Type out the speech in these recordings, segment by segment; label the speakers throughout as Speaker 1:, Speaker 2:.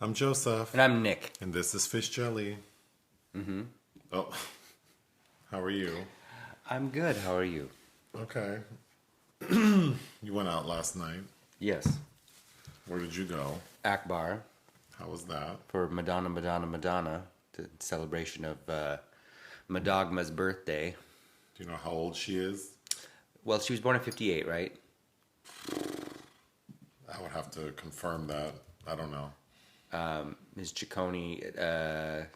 Speaker 1: I'm Joseph.
Speaker 2: And I'm Nick.
Speaker 1: And this is Fish Jelly. Mm-hmm. Oh, how are you?
Speaker 2: I'm good. How are you?
Speaker 1: Okay. You went out last night.
Speaker 2: Yes.
Speaker 1: Where did you go?
Speaker 2: Akbar
Speaker 1: How was that?
Speaker 2: for Madonna, the celebration of Madogma's birthday.
Speaker 1: Do you know how old she is?
Speaker 2: Well, she was born in 58, right?
Speaker 1: I would have to confirm that. I don't know.
Speaker 2: Ms. Ciccone,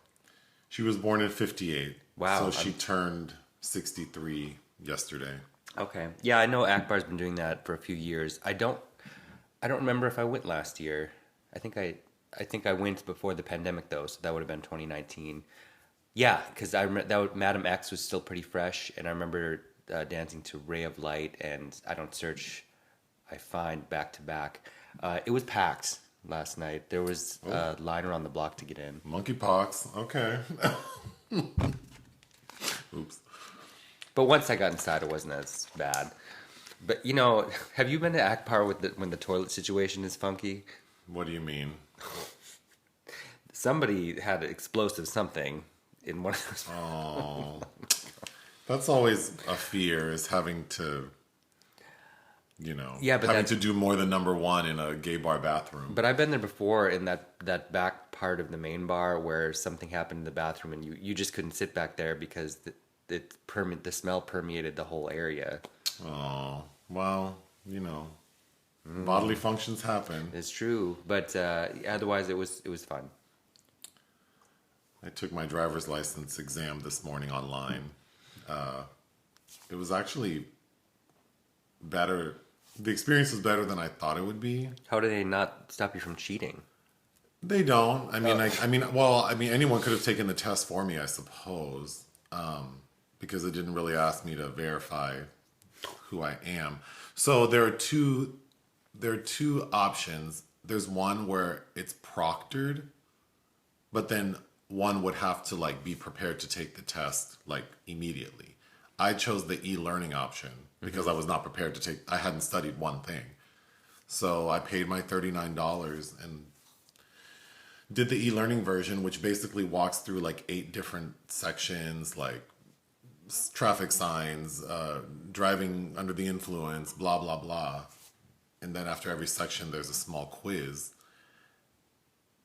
Speaker 1: She was born in 58.
Speaker 2: Wow.
Speaker 1: So she turned 63 yesterday.
Speaker 2: okay. Yeah, I know Akbar's been doing that for a few years. I don't remember if I went last year. I think I went before the pandemic though, so that would have been 2019. Yeah, because Madam X was still pretty fresh, and I remember dancing to Ray of Light and I Don't Search, I Find back to back. It was packed last night. There was a line around the block to get in.
Speaker 1: Monkeypox. Okay. Oops.
Speaker 2: But once I got inside, it wasn't as bad. But you know, have you been to Akbar when the toilet situation is funky?
Speaker 1: What do you mean?
Speaker 2: Somebody had explosive something in one of those.
Speaker 1: Oh. That's always a fear, is having to,
Speaker 2: Yeah, but
Speaker 1: having to do more than number one in a gay bar bathroom.
Speaker 2: But I've been there before in that back part of the main bar where something happened in the bathroom and you just couldn't sit back there because the smell permeated the whole area.
Speaker 1: Oh, well, bodily functions happen.
Speaker 2: It's true, but otherwise it was fun.
Speaker 1: I took my driver's license exam this morning online. It was actually better. The experience was better than I thought it would be.
Speaker 2: How do they not stop you from cheating?
Speaker 1: They don't. Anyone could have taken the test for me, I suppose, because it didn't really ask me to verify who I am. So there are two options. There's one where it's proctored, but then one would have to be prepared to take the test immediately. I chose the e-learning option because I was not prepared to I hadn't studied one thing. So I paid my $39 and did the e-learning version, which basically walks through 8 different sections, like traffic signs, driving under the influence, blah, blah, blah. And then after every section, there's a small quiz.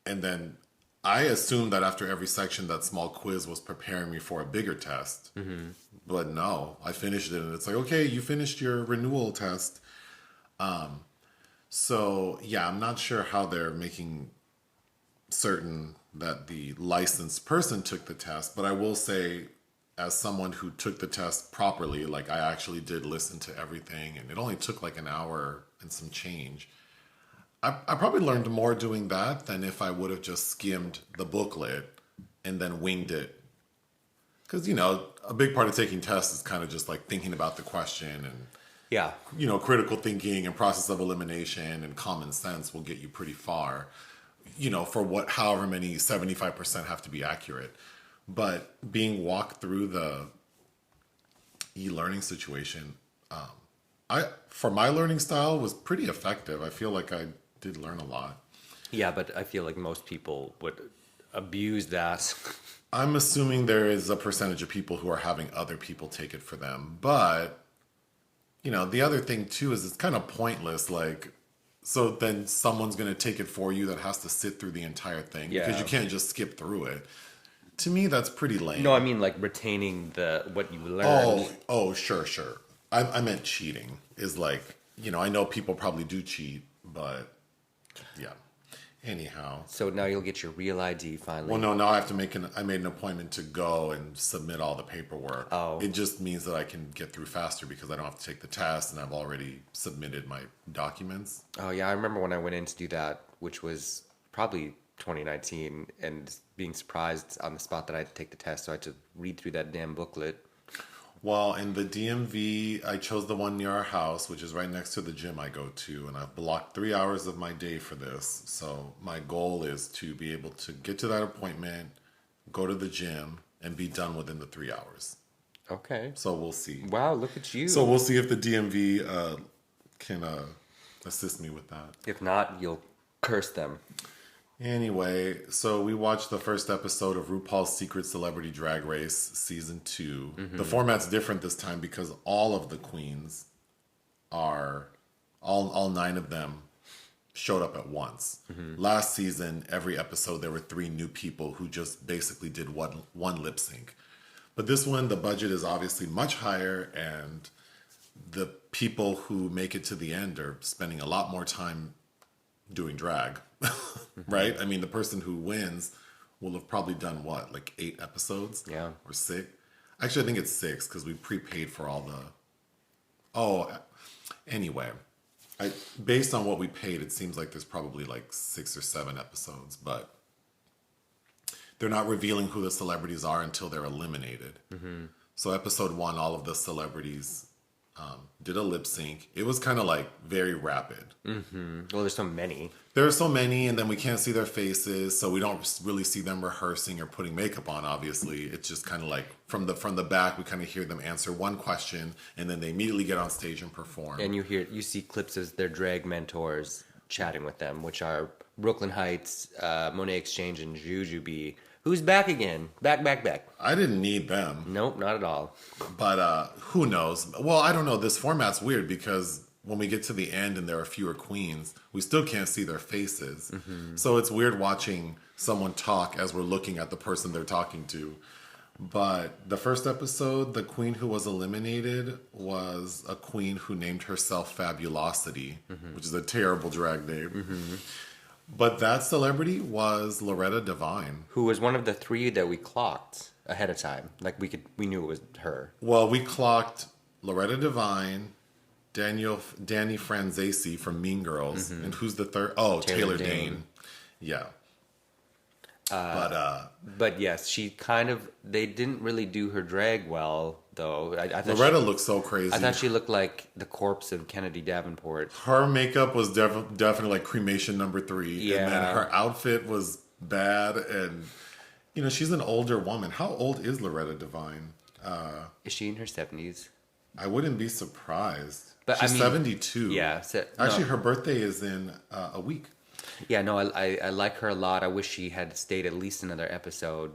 Speaker 1: And then I assumed that after every section, that small quiz was preparing me for a bigger test. Mm-hmm. But no, I finished it and it's like, okay, you finished your renewal test. So yeah, I'm not sure how they're making certain that the licensed person took the test, but I will say, as someone who took the test properly, I actually did listen to everything, and it only took an hour and some change. I probably learned more doing that than if I would have just skimmed the booklet and then winged it. Because, a big part of taking tests is kind of just thinking about the question and,
Speaker 2: Yeah.
Speaker 1: Critical thinking and process of elimination and common sense will get you pretty far, for however many 75% have to be accurate. But being walked through the e-learning situation, for my learning style, was pretty effective. I feel like I did learn a lot.
Speaker 2: Yeah, but I feel like most people would abuse that.
Speaker 1: I'm assuming there is a percentage of people who are having other people take it for them. But, the other thing too is it's kind of pointless. So then someone's going to take it for you that has to sit through the entire thing.
Speaker 2: Yeah.
Speaker 1: Because you can't just skip through it. To me, that's pretty lame.
Speaker 2: No, I mean retaining what you learned.
Speaker 1: Oh, sure. I meant cheating. Is I know people probably do cheat, but yeah. Anyhow.
Speaker 2: So now you'll get your real ID finally.
Speaker 1: Well, no, now I have to I made an appointment to go and submit all the paperwork.
Speaker 2: Oh.
Speaker 1: It just means that I can get through faster because I don't have to take the test and I've already submitted my documents.
Speaker 2: Oh, yeah, I remember when I went in to do that, which was probably 2019, and being surprised on the spot that I had to take the test, so I had to read through that damn booklet.
Speaker 1: Well, in the DMV, I chose the one near our house, which is right next to the gym I go to, and I've blocked 3 hours of my day for this. So my goal is to be able to get to that appointment, go to the gym, and be done within the 3 hours.
Speaker 2: Okay.
Speaker 1: So we'll see.
Speaker 2: Wow, look at you.
Speaker 1: So we'll see if the DMV can assist me with that.
Speaker 2: If not, you'll curse them.
Speaker 1: Anyway, so we watched the first episode of RuPaul's Secret Celebrity Drag Race season 2. The format's different this time because all of the queens are all 9 of them showed up at once. Last season, every episode there were 3 new people who just basically did one lip sync. But this one, the budget is obviously much higher, and the people who make it to the end are spending a lot more time doing drag, right? I mean, the person who wins will have probably done what, like 8 episodes?
Speaker 2: Yeah.
Speaker 1: Or 6? Actually, I think it's 6 because we prepaid for all the... Oh, anyway. Based on what we paid, it seems like there's probably like 6 or 7 episodes, but they're not revealing who the celebrities are until they're eliminated. So episode 1, all of the celebrities did a lip sync. It was kind of like very rapid.
Speaker 2: Well, there's so many.
Speaker 1: There are so many, and then we can't see their faces, so we don't really see them rehearsing or putting makeup on, obviously. It's just kind of like from the back, we kind of hear them answer one question, and then they immediately get on stage and perform.
Speaker 2: And you see clips of their drag mentors chatting with them, which are Brooklyn Heights, Monet Exchange, and Jujubee. Who's back again? Back.
Speaker 1: I didn't need them.
Speaker 2: Nope, not at all.
Speaker 1: But who knows? Well, I don't know. This format's weird because when we get to the end and there are fewer queens, we still can't see their faces. So it's weird watching someone talk as we're looking at the person they're talking to. But the first episode, the queen who was eliminated was a queen who named herself Fabulosity, which is a terrible drag name. But that celebrity was Loretta Devine.
Speaker 2: Who was one of the 3 that we clocked ahead of time. Like we knew it was her.
Speaker 1: Well, we clocked Loretta Devine, Danny Franzese from Mean Girls, and who's the third? Oh, Taylor Dane. Yeah.
Speaker 2: But yes, they didn't really do her drag well, though. I thought
Speaker 1: Loretta looked so crazy.
Speaker 2: I thought she looked like the corpse of Kennedy Davenport.
Speaker 1: Her makeup was definitely like cremation number 3.
Speaker 2: Yeah.
Speaker 1: And then her outfit was bad. And, she's an older woman. How old is Loretta Devine?
Speaker 2: Is she in her 70s?
Speaker 1: I wouldn't be surprised.
Speaker 2: But
Speaker 1: she's 72.
Speaker 2: Yeah.
Speaker 1: Actually, her birthday is in a week.
Speaker 2: Yeah, no, I like her a lot. I wish she had stayed at least another episode.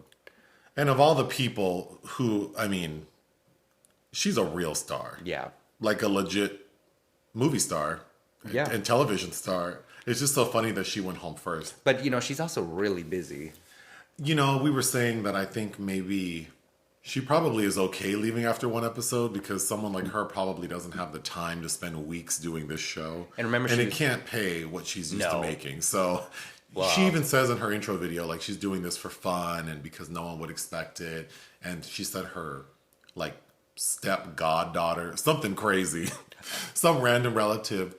Speaker 1: And of all the people who, she's a real star.
Speaker 2: Yeah.
Speaker 1: Like a legit movie star.
Speaker 2: Yeah.
Speaker 1: And television star. It's just so funny that she went home first.
Speaker 2: But, she's also really busy.
Speaker 1: We were saying that I think maybe she probably is okay leaving after one episode because someone like her probably doesn't have the time to spend weeks doing this show.
Speaker 2: And remember,
Speaker 1: it can't pay what she's used to making. So she even says in her intro video, like, she's doing this for fun and because no one would expect it. And she said her, like, step goddaughter, something crazy, some random relative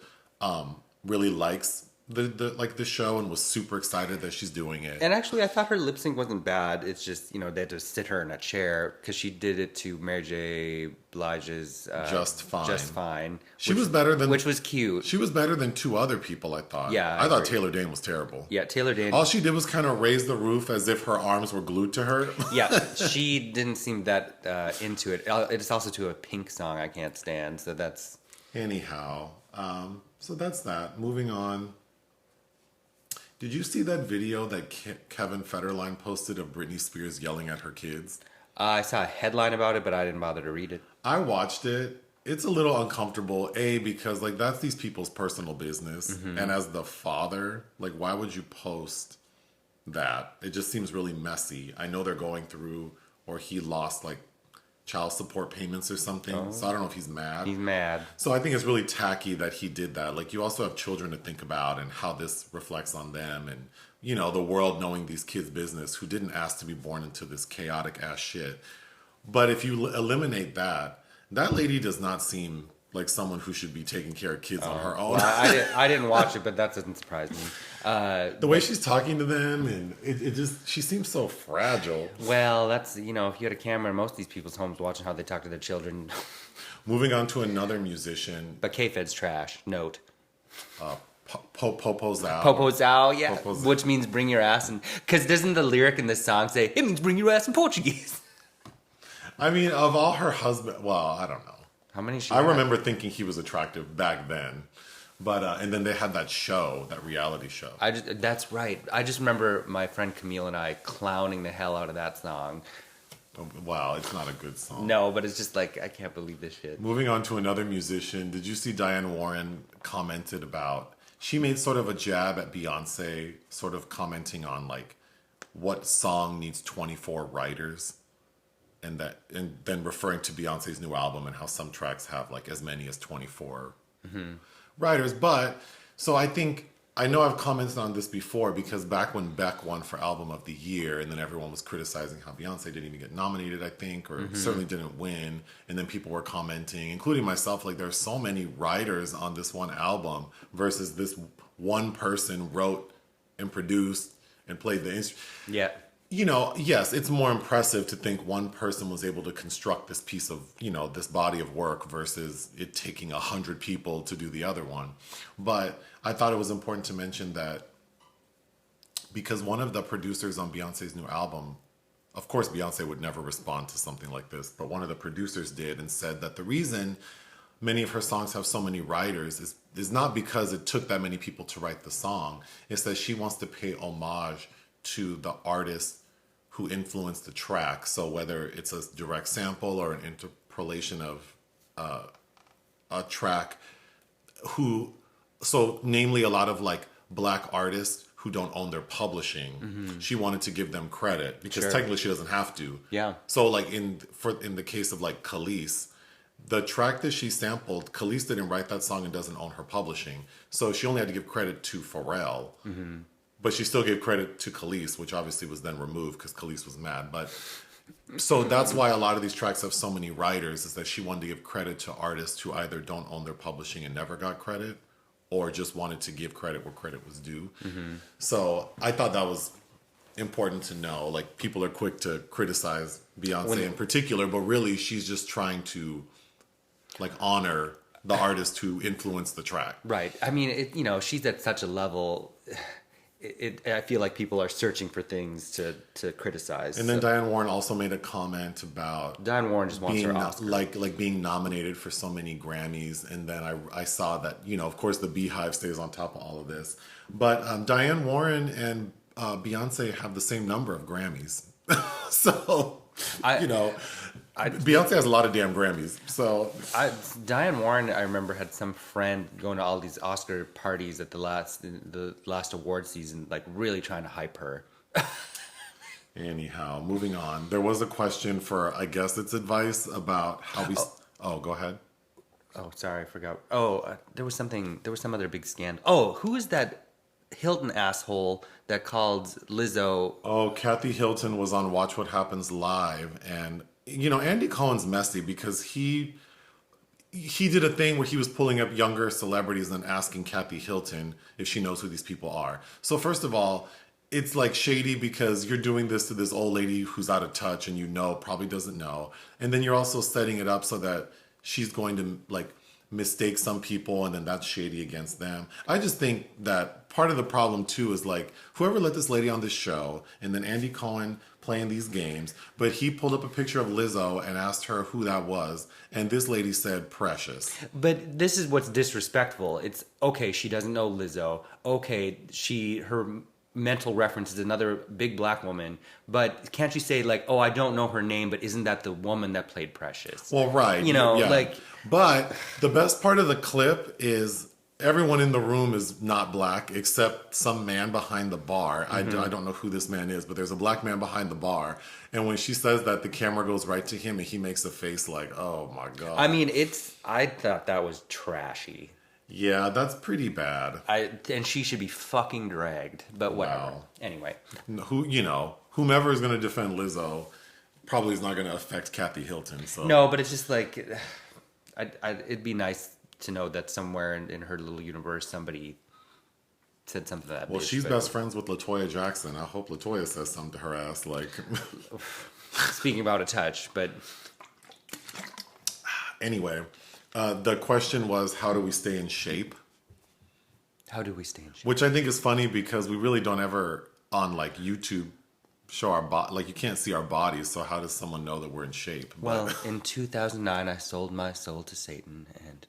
Speaker 1: really likes the show and was super excited that she's doing it.
Speaker 2: And actually, I thought her lip sync wasn't bad. It's just, they had to sit her in a chair because she did it to Mary J. Blige's
Speaker 1: Just Fine.
Speaker 2: Which was cute.
Speaker 1: She was better than 2 other people, I thought.
Speaker 2: Yeah,
Speaker 1: I thought Taylor Dane was terrible.
Speaker 2: Yeah, Taylor Dane.
Speaker 1: All she did was kind of raise the roof as if her arms were glued to her.
Speaker 2: Yeah, she didn't seem that into it. It's also to a Pink song I can't stand, so that's...
Speaker 1: Anyhow, so that's that. Moving on. Did you see that video that Kevin Federline posted of Britney Spears yelling at her kids?
Speaker 2: I saw a headline about it, but I didn't bother to read it.
Speaker 1: I watched it. It's a little uncomfortable, because that's these people's personal business. And as the father, why would you post that? It just seems really messy. I know they're going through, or he lost child support payments or something. So I don't know if he's mad.
Speaker 2: He's mad.
Speaker 1: So I think it's really tacky that he did that. You also have children to think about and how this reflects on them and, the world knowing these kids' business who didn't ask to be born into this chaotic ass shit. But if you eliminate that lady does not seem like someone who should be taking care of kids on her own.
Speaker 2: Well, I didn't watch it, but that doesn't surprise me.
Speaker 1: The way she's talking to them, and it just, she seems so fragile.
Speaker 2: Well, that's, if you had a camera in most of these people's homes watching how they talk to their children.
Speaker 1: Moving on to another musician.
Speaker 2: But K-Fed's trash, note.
Speaker 1: Popo's out.
Speaker 2: Popo's out, yeah.
Speaker 1: Popo's
Speaker 2: which means bring your ass in. Because doesn't the lyric in this song say, it means bring your ass in Portuguese?
Speaker 1: Of all her husband, well, I don't know.
Speaker 2: How many she
Speaker 1: I
Speaker 2: had?
Speaker 1: remember thinking he was attractive back then. But and then they had that show, that reality show.
Speaker 2: That's right. I just remember my friend Camille and I clowning the hell out of that song.
Speaker 1: Oh, wow, it's not a good song.
Speaker 2: No, but it's just like, I can't believe this shit.
Speaker 1: Moving on to another musician, did you see Diane Warren commented about, she made sort of a jab at Beyonce, sort of commenting on like what song needs 24 writers, and then referring to Beyonce's new album and how some tracks have like as many as 24 writers. But so I know I've commented on this before, because back when Beck won for Album of the Year, and then everyone was criticizing how Beyonce didn't even get nominated, I think, or certainly didn't win, and then people were commenting, including myself, like there's so many writers on this one album versus this one person wrote and produced and played the instrument.
Speaker 2: Yeah.
Speaker 1: You know, yes, it's more impressive to think one person was able to construct this piece of, you know, this body of work versus it taking 100 people to do the other one. But I thought it was important to mention that because one of the producers on Beyonce's new album, of course, Beyonce would never respond to something like this, but one of the producers did and said that the reason many of her songs have so many writers is not because it took that many people to write the song. It's that she wants to pay homage to the artist who influenced the track. So whether it's a direct sample or an interpolation of a track, namely a lot of like Black artists who don't own their publishing, she wanted to give them credit because technically she doesn't have to.
Speaker 2: Yeah.
Speaker 1: So like in the case of like Khalees, the track that she sampled, Khalees didn't write that song and doesn't own her publishing. So she only had to give credit to Pharrell. But she still gave credit to Khalees, which obviously was then removed because Khalees was mad. But so that's why a lot of these tracks have so many writers, is that she wanted to give credit to artists who either don't own their publishing and never got credit, or just wanted to give credit where credit was due. So I thought that was important to know. Like, people are quick to criticize Beyonce in particular, but really she's just trying to like honor the artist who influenced the track.
Speaker 2: Right. I mean, she's at such a level. I feel like people are searching for things to criticize.
Speaker 1: And then Diane Warren also made a comment about
Speaker 2: Diane Warren just wants her Oscar.
Speaker 1: like being nominated for so many Grammys. And then I saw that, of course, the Beehive stays on top of all of this. But Diane Warren and Beyonce have the same number of Grammys. So, Beyonce has a lot of damn Grammys. So
Speaker 2: Diane Warren, I remember, had some friend going to all these Oscar parties at the last award season, like really trying to hype her.
Speaker 1: Anyhow, moving on. There was a question for, I guess it's advice about how we... Oh, go ahead.
Speaker 2: Oh, sorry, I forgot. Oh, there was some other big scandal. Oh, who is that Hilton asshole that called Lizzo?
Speaker 1: Oh, Kathy Hilton was on Watch What Happens Live, and Andy Cohen's messy because he did a thing where he was pulling up younger celebrities and asking Kathy Hilton if she knows who these people are. So first of all, it's like shady because you're doing this to this old lady who's out of touch and probably doesn't know. And then you're also setting it up so that she's going to like mistake some people, and then that's shady against them. I just think that part of the problem too is like whoever let this lady on this show, and then Andy Cohen playing these games, but he pulled up a picture of Lizzo and asked her who that was, and this lady said Precious.
Speaker 2: But this is what's disrespectful. It's okay, she doesn't know Lizzo. Okay, her mental reference is another big black woman, but can't you say like, oh, I don't know her name, but isn't that the woman that played Precious?
Speaker 1: Well, right.
Speaker 2: Yeah.
Speaker 1: But the best part of the clip is everyone in the room is not black except some man behind the bar. I don't know who this man is, but there's a black man behind the bar. And when she says that, the camera goes right to him and he makes a face like, oh my God.
Speaker 2: I mean, I thought that was trashy.
Speaker 1: Yeah, that's pretty bad.
Speaker 2: And she should be fucking dragged, but whatever. Wow. Anyway.
Speaker 1: Whomever is going to defend Lizzo probably is not going to affect Kathy Hilton. So.
Speaker 2: No, but it's just like, it'd be nice to know that somewhere in her little universe, somebody said something to that.
Speaker 1: Well, she's best friends with LaToya Jackson. I hope LaToya says something to her ass. Like,
Speaker 2: speaking about a touch, but
Speaker 1: anyway, the question was, how do we stay in shape?
Speaker 2: How do we stay in shape?
Speaker 1: Which I think is funny because we really don't ever on like YouTube show our body. Like, you can't see our bodies, so how does someone know that we're in shape?
Speaker 2: Well, in 2009, I sold my soul to Satan, and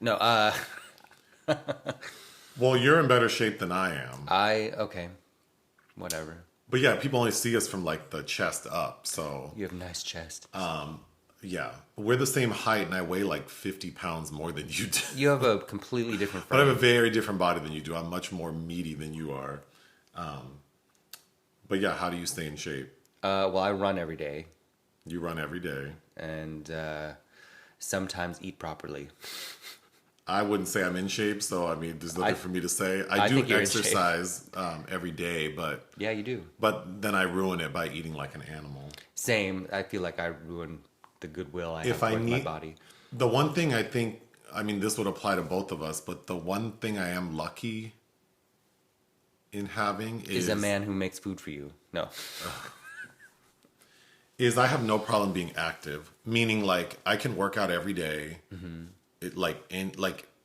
Speaker 1: Well, you're in better shape than I am.
Speaker 2: Okay, whatever.
Speaker 1: But yeah, people only see us from like the chest up. So
Speaker 2: You have a nice chest.
Speaker 1: yeah, we're the same height, and I weigh like 50 pounds more than you do.
Speaker 2: You have a completely different
Speaker 1: But I
Speaker 2: frame.
Speaker 1: have a very different body than you do. I'm much more meaty than you are. But yeah, how do you stay in shape?
Speaker 2: Well, I run every day
Speaker 1: You run every day.
Speaker 2: and sometimes eat properly.
Speaker 1: I wouldn't say I'm in shape, so I mean, there's nothing for me to say. I do
Speaker 2: think you're in shape.
Speaker 1: exercise every day, but
Speaker 2: Yeah, you do.
Speaker 1: then I ruin it by eating like an animal.
Speaker 2: Same. I feel like I ruin the goodwill I
Speaker 1: If
Speaker 2: have
Speaker 1: I
Speaker 2: with my
Speaker 1: need-
Speaker 2: body.
Speaker 1: The one thing I think, I mean, this would apply to both of us, but the one thing I am lucky in having
Speaker 2: Is a man who makes food for you. No.
Speaker 1: is I have no problem being active. Meaning, like, I can work out every day. It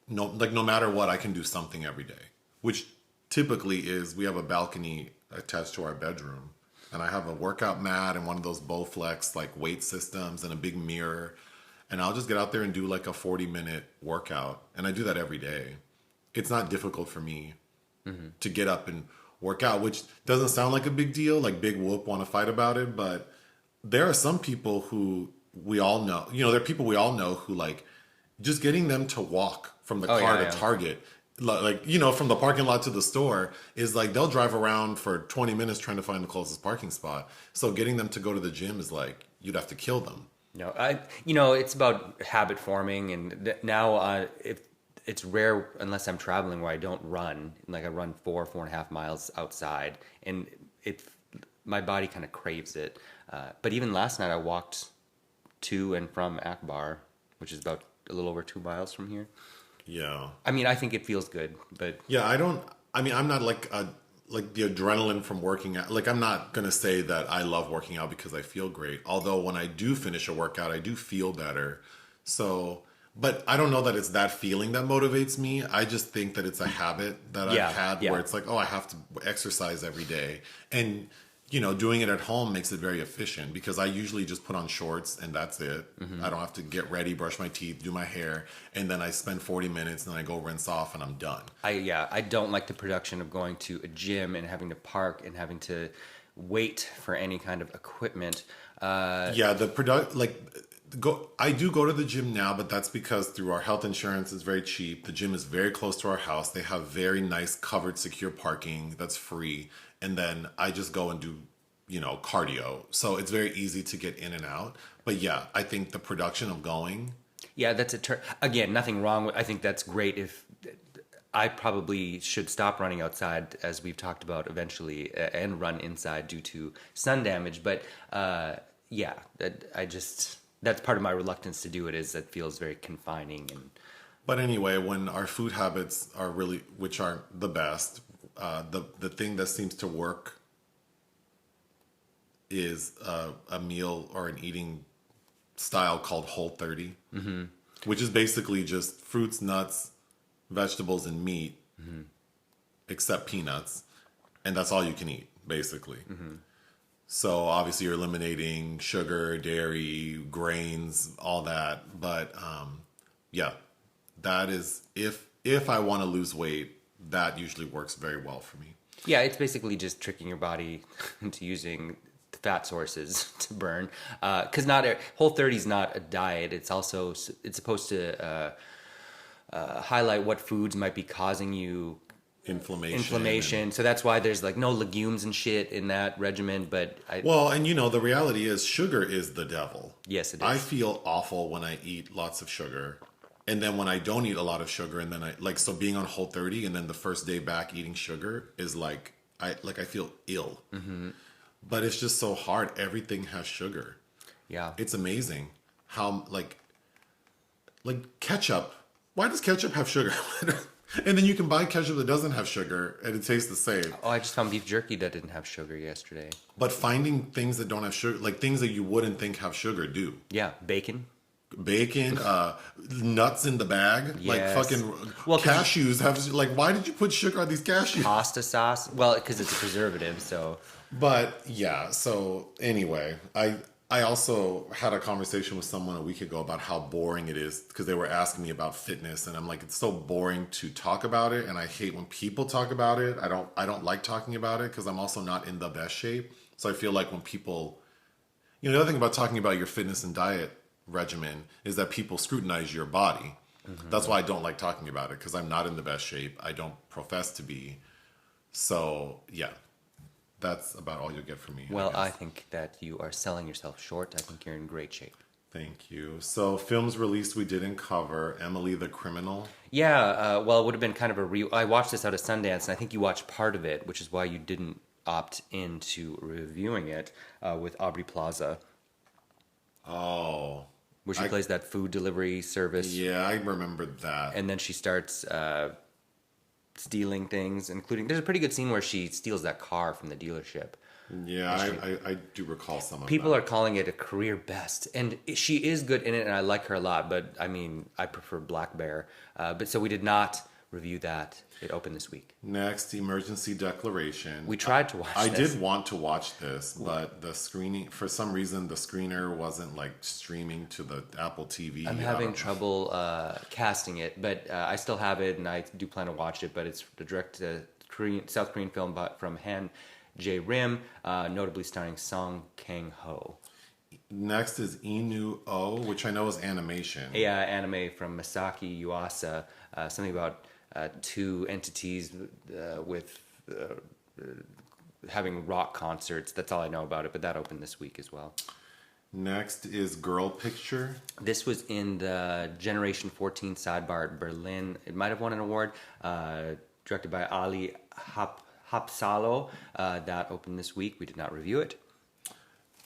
Speaker 1: no matter what, I can do something every day. Which typically is we have a balcony attached to our bedroom, and I have a workout mat and one of those Bowflex like weight systems and a big mirror, and I'll just get out there and do like a 40-minute workout, and I do that every day. It's not difficult for me to get up and work out, which doesn't sound like a big deal. Like big whoop want to fight about it, but there are some people who we all know. You know, there are people we all know who like just getting them to walk from the car to Target, like, you know, from the parking lot to the store is like they'll drive around for 20 minutes trying to find the closest parking spot. So getting them to go to the gym is like you'd have to kill them.
Speaker 2: No, it's about habit forming, and now if it's rare unless I'm traveling where I don't run. Like I run 4.5 miles outside, and my body kind of craves it. But even last night I walked to and from Akbar, which is about a little over 2 miles from here.
Speaker 1: Yeah.
Speaker 2: I mean, I think it feels good, but
Speaker 1: Yeah, I'm not like the adrenaline from working out. Like, I'm not going to say that I love working out because I feel great. Although when I do finish a workout, I do feel better. So, but I don't know that it's that feeling that motivates me. I just think that it's a habit that I've had where it's like, oh, I have to exercise every day. And, you know, doing it at home makes it very efficient because I usually just put on shorts and that's it. I don't have to get ready, brush my teeth, do my hair, and then I spend 40 minutes and then I go rinse off and I'm done.
Speaker 2: I don't like the production of going to a gym and having to park and having to wait for any kind of equipment.
Speaker 1: I do go to the gym now, but that's because through our health insurance is very cheap. The gym is very close to our house. They have very nice covered secure parking that's free. And then I just go and do, you know, cardio. So it's very easy to get in and out. But yeah, I think the production of going.
Speaker 2: Yeah, that's again, nothing wrong with, I think that's great. If I probably should stop running outside, as we've talked about eventually, and run inside due to sun damage. But that's part of my reluctance to do it, is it feels very confining.
Speaker 1: But anyway, when our food habits are really, which aren't the best, the thing that seems to work is a meal or an eating style called Whole30, which is basically just fruits, nuts, vegetables, and meat, except peanuts, and that's all you can eat, basically. So obviously you're eliminating sugar, dairy, grains, all that. But that is, if I want to lose weight, that usually works very well for me.
Speaker 2: Yeah, it's basically just tricking your body into using fat sources to burn. Because Whole30 is not a diet. It's supposed to highlight what foods might be causing you inflammation. So that's why there's like no legumes and shit in that regimen. But
Speaker 1: and you know, the reality is sugar is the devil.
Speaker 2: Yes, it is.
Speaker 1: I feel awful when I eat lots of sugar. And then when I don't eat a lot of sugar, and then so being on Whole30 and then the first day back eating sugar is like I feel ill. But it's just so hard. Everything has sugar.
Speaker 2: Yeah.
Speaker 1: It's amazing how like ketchup. Why does ketchup have sugar? And then you can buy ketchup that doesn't have sugar and it tastes the same.
Speaker 2: Oh, I just found beef jerky that didn't have sugar yesterday.
Speaker 1: But finding things that don't have sugar, like things that you wouldn't think have sugar, do.
Speaker 2: Yeah, bacon,
Speaker 1: nuts in the bag,
Speaker 2: yes.
Speaker 1: Like fucking cashews have, like, why did you put sugar on these cashews?
Speaker 2: Pasta sauce. Well, because it's a preservative, so.
Speaker 1: But yeah, so anyway, I also had a conversation with someone a week ago about how boring it is because they were asking me about fitness, and I'm like, it's so boring to talk about it, and I hate when people talk about it. I don't like talking about it because I'm also not in the best shape. So I feel like when people, the other thing about talking about your fitness and diet regimen is that people scrutinize your body. Mm-hmm. That's why I don't like talking about it because I'm not in the best shape. I don't profess to be. So yeah. That's about all you'll get from me.
Speaker 2: Well, I think that you are selling yourself short. I think you're in great shape.
Speaker 1: Thank you. So, films released we didn't cover. Emily the Criminal.
Speaker 2: Yeah, well, it would have been kind of I watched this out of Sundance, and I think you watched part of it, which is why you didn't opt into reviewing it with Aubrey Plaza.
Speaker 1: Oh.
Speaker 2: Where she plays that food delivery service.
Speaker 1: Yeah, I remember that.
Speaker 2: And then she starts stealing things, including there's a pretty good scene where she steals that car from the dealership.
Speaker 1: Yeah, I do recall some of that.
Speaker 2: People are calling it a career best, and she is good in it, and I like her a lot, but I mean, I prefer Black Bear. But so we did not review that. It opened this week.
Speaker 1: Next, Emergency Declaration.
Speaker 2: We tried to watch
Speaker 1: I did want to watch this, but the screening, for some reason, the screener wasn't like streaming to the Apple TV.
Speaker 2: I'm having trouble casting it, but I still have it, and I do plan to watch it, but it's the direct South Korean film from Han Jae Rim, notably starring Song Kang-ho.
Speaker 1: Next is Inu O, which I know is animation.
Speaker 2: Yeah, anime from Masaki Yuasa. Something about two entities with having rock concerts. That's all I know about it, but that opened this week as well.
Speaker 1: Next is Girl Picture.
Speaker 2: This was in the Generation 14 sidebar at Berlin. It might have won an award. Directed by Ali Hapsalo. That opened this week. We did not review it.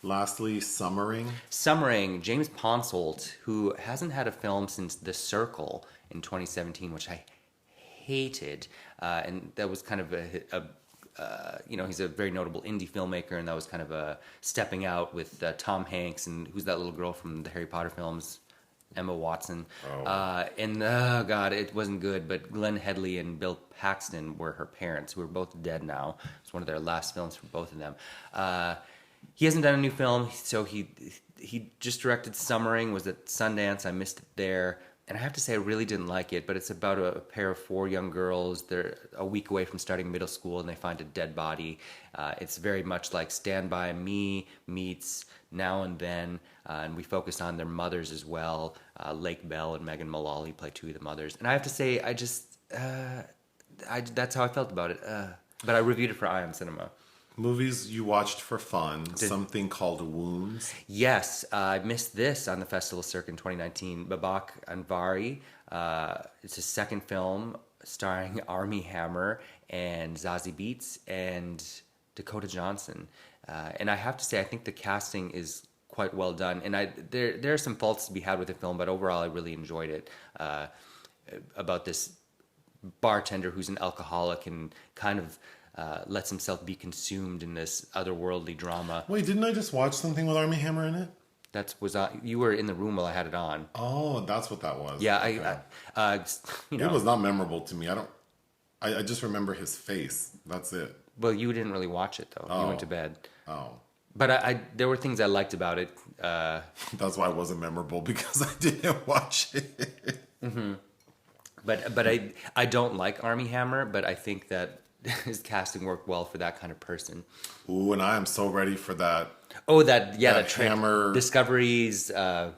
Speaker 1: Lastly, Summering.
Speaker 2: Summering, James Ponsoldt, who hasn't had a film since The Circle in 2017, which I hated. And that was kind of he's a very notable indie filmmaker, and that was kind of a stepping out with Tom Hanks and who's that little girl from the Harry Potter films? Emma Watson. God, it wasn't good, but Glenn Headley and Bill Paxton were her parents, who are both dead now. It's one of their last films for both of them. He hasn't done a new film, so he just directed Summering, was at Sundance. I missed it there. And I have to say, I really didn't like it, but it's about a pair of 4 young girls. They're a week away from starting middle school, and they find a dead body. It's very much like Stand By Me meets Now and Then, and we focus on their mothers as well. Lake Bell and Megan Mullally play 2 of the mothers. And I have to say, that's how I felt about it. But I reviewed it for IM Cinema.
Speaker 1: Movies you watched for fun, something called Wounds.
Speaker 2: Yes, I missed this on the festival circuit in 2019. Babak Anvari, it's his second film starring Armie Hammer and Zazie Beetz and Dakota Johnson. And I have to say, I think the casting is quite well done. And there are some faults to be had with the film, but overall I really enjoyed it. About this bartender who's an alcoholic and kind of lets himself be consumed in this otherworldly drama.
Speaker 1: Wait, didn't I just watch something with Armie Hammer in it?
Speaker 2: You were in the room while I had it on.
Speaker 1: Oh, that's what that was.
Speaker 2: Yeah,
Speaker 1: okay. It was not memorable to me. I just remember his face. That's it.
Speaker 2: Well, you didn't really watch it though. You went to bed.
Speaker 1: Oh.
Speaker 2: But there were things I liked about it.
Speaker 1: That's why it wasn't memorable, because I didn't watch it.
Speaker 2: Mm-hmm. But I don't like Armie Hammer, but I think that his casting worked well for that kind of person.
Speaker 1: Ooh, and I am so ready for that.
Speaker 2: Oh, that
Speaker 1: Hammer
Speaker 2: Discovery's House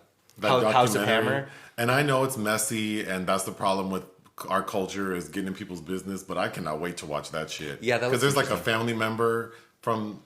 Speaker 2: of Hammer.
Speaker 1: And I know it's messy, and that's the problem with our culture, is getting in people's business. But I cannot wait to watch that shit.
Speaker 2: Yeah,
Speaker 1: because there's like a family member from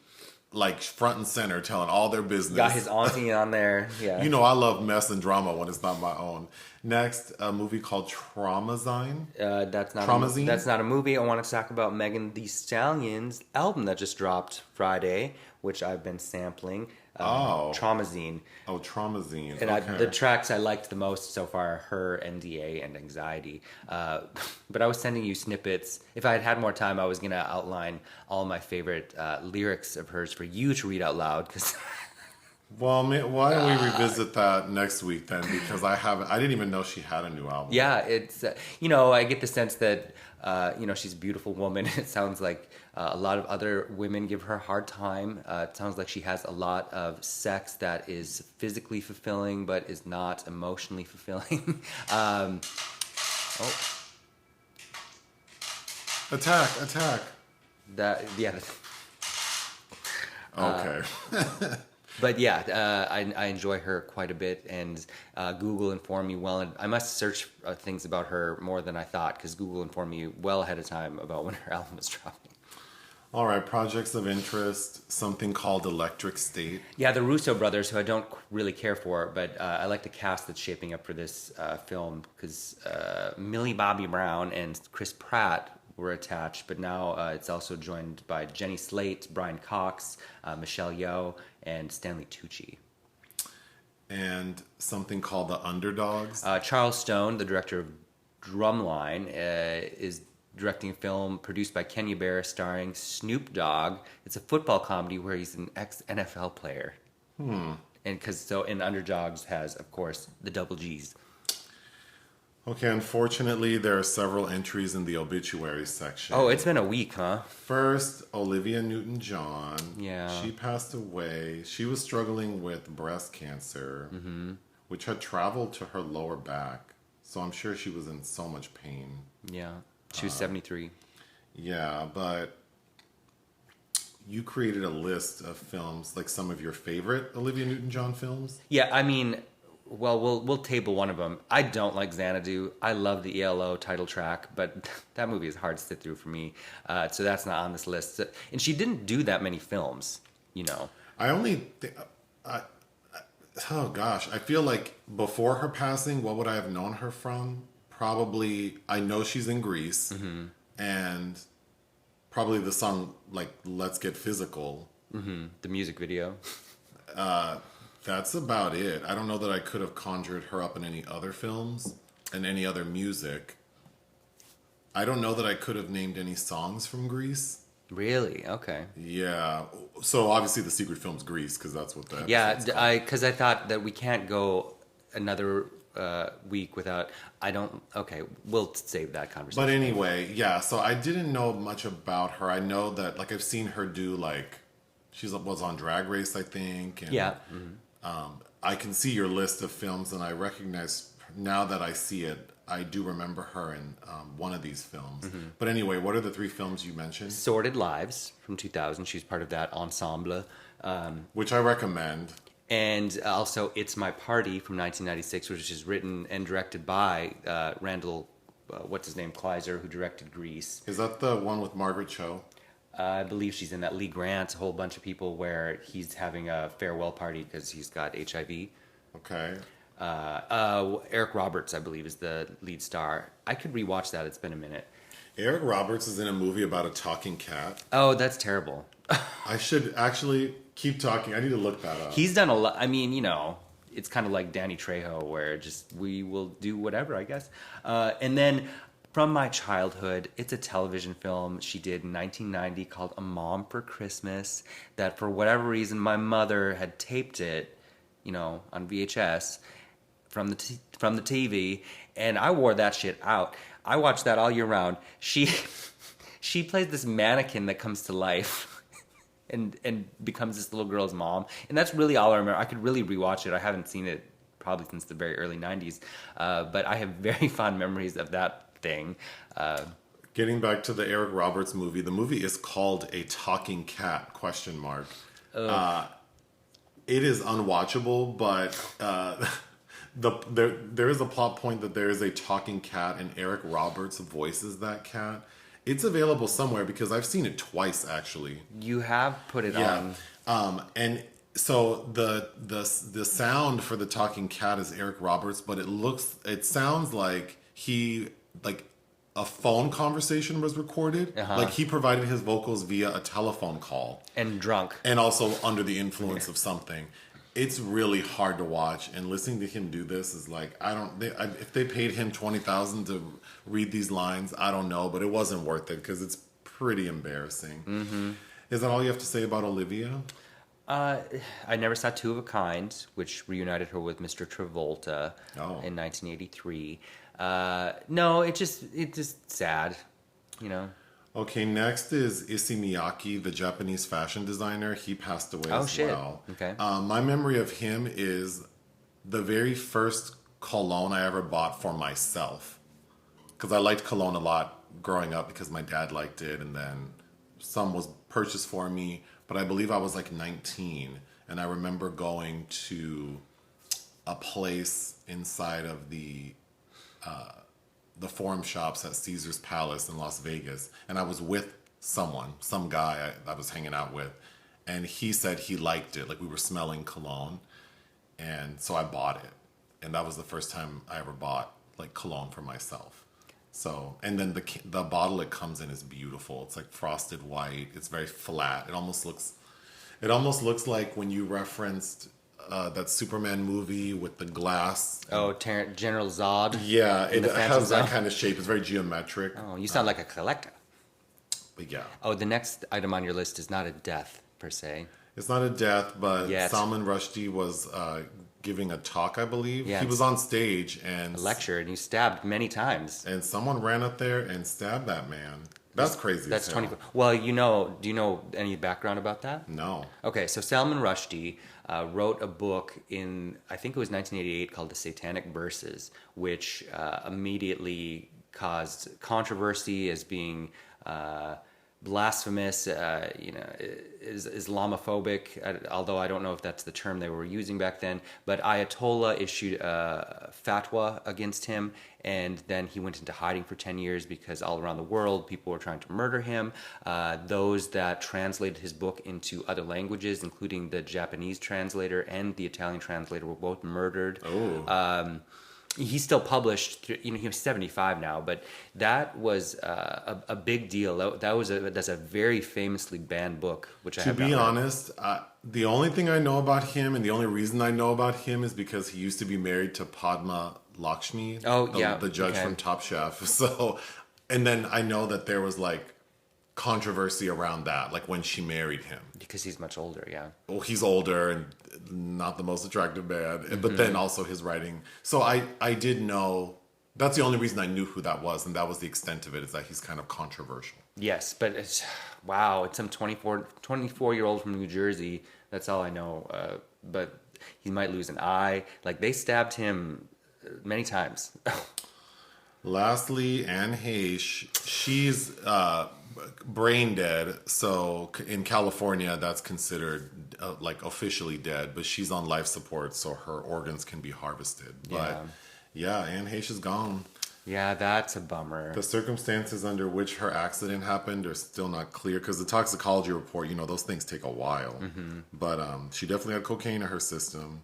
Speaker 1: like front and center telling all their business.
Speaker 2: Got his auntie on there. Yeah,
Speaker 1: I love mess and drama when it's not my own. Next, a movie called Traumazine.
Speaker 2: That's not a movie. I want to talk about Megan Thee Stallion's album that just dropped Friday, which I've been sampling. Traumazine.
Speaker 1: Oh, Traumazine.
Speaker 2: And
Speaker 1: okay.
Speaker 2: The tracks I liked the most so far are Her, NDA, and Anxiety. But I was sending you snippets. If I had had more time, I was going to outline all my favorite lyrics of hers for you to read out loud, because
Speaker 1: Well, why don't we revisit that next week then? Because I didn't even know she had a new album.
Speaker 2: Yeah, it's I get the sense that she's a beautiful woman. It sounds like a lot of other women give her a hard time. It sounds like she has a lot of sex that is physically fulfilling but is not emotionally fulfilling. Oh,
Speaker 1: Attack.
Speaker 2: that yeah.
Speaker 1: Okay.
Speaker 2: But yeah, I enjoy her quite a bit, and Google informed me well, and I must search things about her more than I thought, because Google informed me well ahead of time about when her album was dropping.
Speaker 1: All right, projects of interest, something called Electric State.
Speaker 2: Yeah, the Russo brothers, who I don't really care for, but I like the cast that's shaping up for this film, because Millie Bobby Brown and Chris Pratt were attached, but now it's also joined by Jenny Slate, Brian Cox, Michelle Yeoh, and Stanley Tucci.
Speaker 1: And something called The Underdogs.
Speaker 2: Charles Stone, the director of Drumline, is directing a film produced by Kenya Barris, starring Snoop Dogg. It's a football comedy where he's an ex-NFL player. And Underdogs has, of course, the double G's.
Speaker 1: Okay, unfortunately, there are several entries in the obituary section.
Speaker 2: Oh, it's been a week, huh?
Speaker 1: First, Olivia Newton-John.
Speaker 2: Yeah.
Speaker 1: She passed away. She was struggling with breast cancer, which had traveled to her lower back. So I'm sure she was in so much pain.
Speaker 2: Yeah. She was 73.
Speaker 1: Yeah, but you created a list of films, like some of your favorite Olivia Newton-John films.
Speaker 2: Yeah, I mean, well, we'll table one of them. I don't like Xanadu. I love the ELO title track, but that movie is hard to sit through for me. So that's not on this list. And she didn't do that many films,
Speaker 1: Oh gosh, I feel like before her passing, what would I have known her from? Probably, I know she's in Grease, and probably the song like "Let's Get Physical."
Speaker 2: The music video.
Speaker 1: That's about it. I don't know that I could have conjured her up in any other films and any other music. I don't know that I could have named any songs from Grease.
Speaker 2: Really? Okay.
Speaker 1: Yeah. So obviously the secret film's Grease, because that's what that.
Speaker 2: Yeah, because I thought that we can't go another week without. I don't. Okay, we'll save that conversation.
Speaker 1: But anyway, yeah. So I didn't know much about her. I know that like I've seen her do like she was on Drag Race, I think. And,
Speaker 2: yeah.
Speaker 1: I can see your list of films, and I recognize now that I see it. I do remember her in one of these films. But anyway, what are the three films you mentioned?
Speaker 2: Sordid Lives from 2000. She's part of that ensemble.
Speaker 1: Which I recommend.
Speaker 2: And also It's My Party from 1996, which is written and directed by Randall, Kleiser, who directed Grease.
Speaker 1: Is that the one with Margaret Cho?
Speaker 2: I believe she's in that. Lee Grant, a whole bunch of people where he's having a farewell party because he's got HIV.
Speaker 1: Okay.
Speaker 2: Eric Roberts, I believe, is the lead star. I could rewatch that. It's been a minute.
Speaker 1: Eric Roberts is in a movie about a talking cat.
Speaker 2: Oh, that's terrible.
Speaker 1: I should actually keep talking. I need to look that up.
Speaker 2: He's done a lot. I mean, it's kind of like Danny Trejo, where we will do whatever, I guess. And then from my childhood, it's a television film she did in 1990 called A Mom for Christmas, that for whatever reason my mother had taped it, on VHS from the TV, and I wore that shit out. I watched that all year round. She plays this mannequin that comes to life and becomes this little girl's mom, and that's really all I remember. I could really rewatch it. I haven't seen it probably since the very early 90s, but I have very fond memories of that thing.
Speaker 1: Getting back to the Eric Roberts movie, the movie is called A Talking Cat, ? It is unwatchable, but there is a plot point that there is a talking cat and Eric Roberts voices that cat. It's available somewhere because I've seen it twice actually.
Speaker 2: You have put it on.
Speaker 1: And so the sound for the talking cat is Eric Roberts, but it sounds like a phone conversation was recorded. Like he provided his vocals via a telephone call.
Speaker 2: And drunk.
Speaker 1: And also under the influence of something. It's really hard to watch, and listening to him do this is like, if they paid him $20,000 to read these lines, I don't know, but it wasn't worth it because it's pretty embarrassing. Is that all you have to say about Olivia?
Speaker 2: I never saw Two of a Kind, which reunited her with Mr. Travolta in 1983. No, it's just sad, you know.
Speaker 1: Okay, next is Issey Miyake, the Japanese fashion designer. He passed away as well.
Speaker 2: Okay.
Speaker 1: My memory of him is the very first cologne I ever bought for myself. Because I liked cologne a lot growing up because my dad liked it, and then some was purchased for me. But I believe I was like 19, and I remember going to a place inside of the Forum Shops at Caesar's Palace in Las Vegas, and I was with some guy I was hanging out with, and he said he liked it. Like, we were smelling cologne, and so I bought it, and that was the first time I ever bought like cologne for myself. So, and then the bottle it comes in is beautiful. It's like frosted white. It's very flat. It almost looks like when you referenced that Superman movie with the glass.
Speaker 2: Oh, General Zod.
Speaker 1: Yeah, it has that
Speaker 2: Zone.
Speaker 1: kind of shape. It's very geometric.
Speaker 2: Oh, you sound like a collector.
Speaker 1: But yeah.
Speaker 2: Oh, the next item on your list is not a death, per se.
Speaker 1: It's not a death, but
Speaker 2: Yet.
Speaker 1: Salman Rushdie was giving a talk, I believe.
Speaker 2: Yeah,
Speaker 1: he was on stage and...
Speaker 2: A lecture, and you stabbed many times.
Speaker 1: And someone ran up there and stabbed that man. That's crazy.
Speaker 2: That's
Speaker 1: as hell.
Speaker 2: 24. Well, do you know any background about that?
Speaker 1: No.
Speaker 2: Okay, so Salman Rushdie wrote a book I think it was 1988, called The Satanic Verses, which immediately caused controversy as being blasphemous, is Islamophobic, although I don't know if that's the term they were using back then. But Ayatollah issued a fatwa against him, and then he went into hiding for 10 years because all around the world people were trying to murder him. Those that translated his book into other languages, including the Japanese translator and the Italian translator, were both murdered.
Speaker 1: Oh.
Speaker 2: He's still published. He's 75 now, but that was a big deal. That's a very famously banned book, which I have not read.
Speaker 1: To be honest, the only thing I know about him, and the only reason I know about him, is because he used to be married to Padma Lakshmi, the judge from Top Chef. So, and then I know that there was like controversy around that, like when she married him.
Speaker 2: Because he's much older, yeah.
Speaker 1: Well, he's older and not the most attractive man, but then also his writing. So I did know, that's the only reason I knew who that was, and that was the extent of it, is that he's kind of controversial.
Speaker 2: Yes, but it's some 24-year-old from New Jersey. That's all I know. But he might lose an eye. Like, they stabbed him many times.
Speaker 1: Lastly, Anne Heche, she's brain dead. So in California, that's considered like officially dead, but she's on life support, so her organs can be harvested. But yeah, Anne Heche is gone.
Speaker 2: Yeah, that's a bummer.
Speaker 1: The circumstances under which her accident happened are still not clear, because the toxicology report, those things take a while. Mm-hmm. But she definitely had cocaine in her system,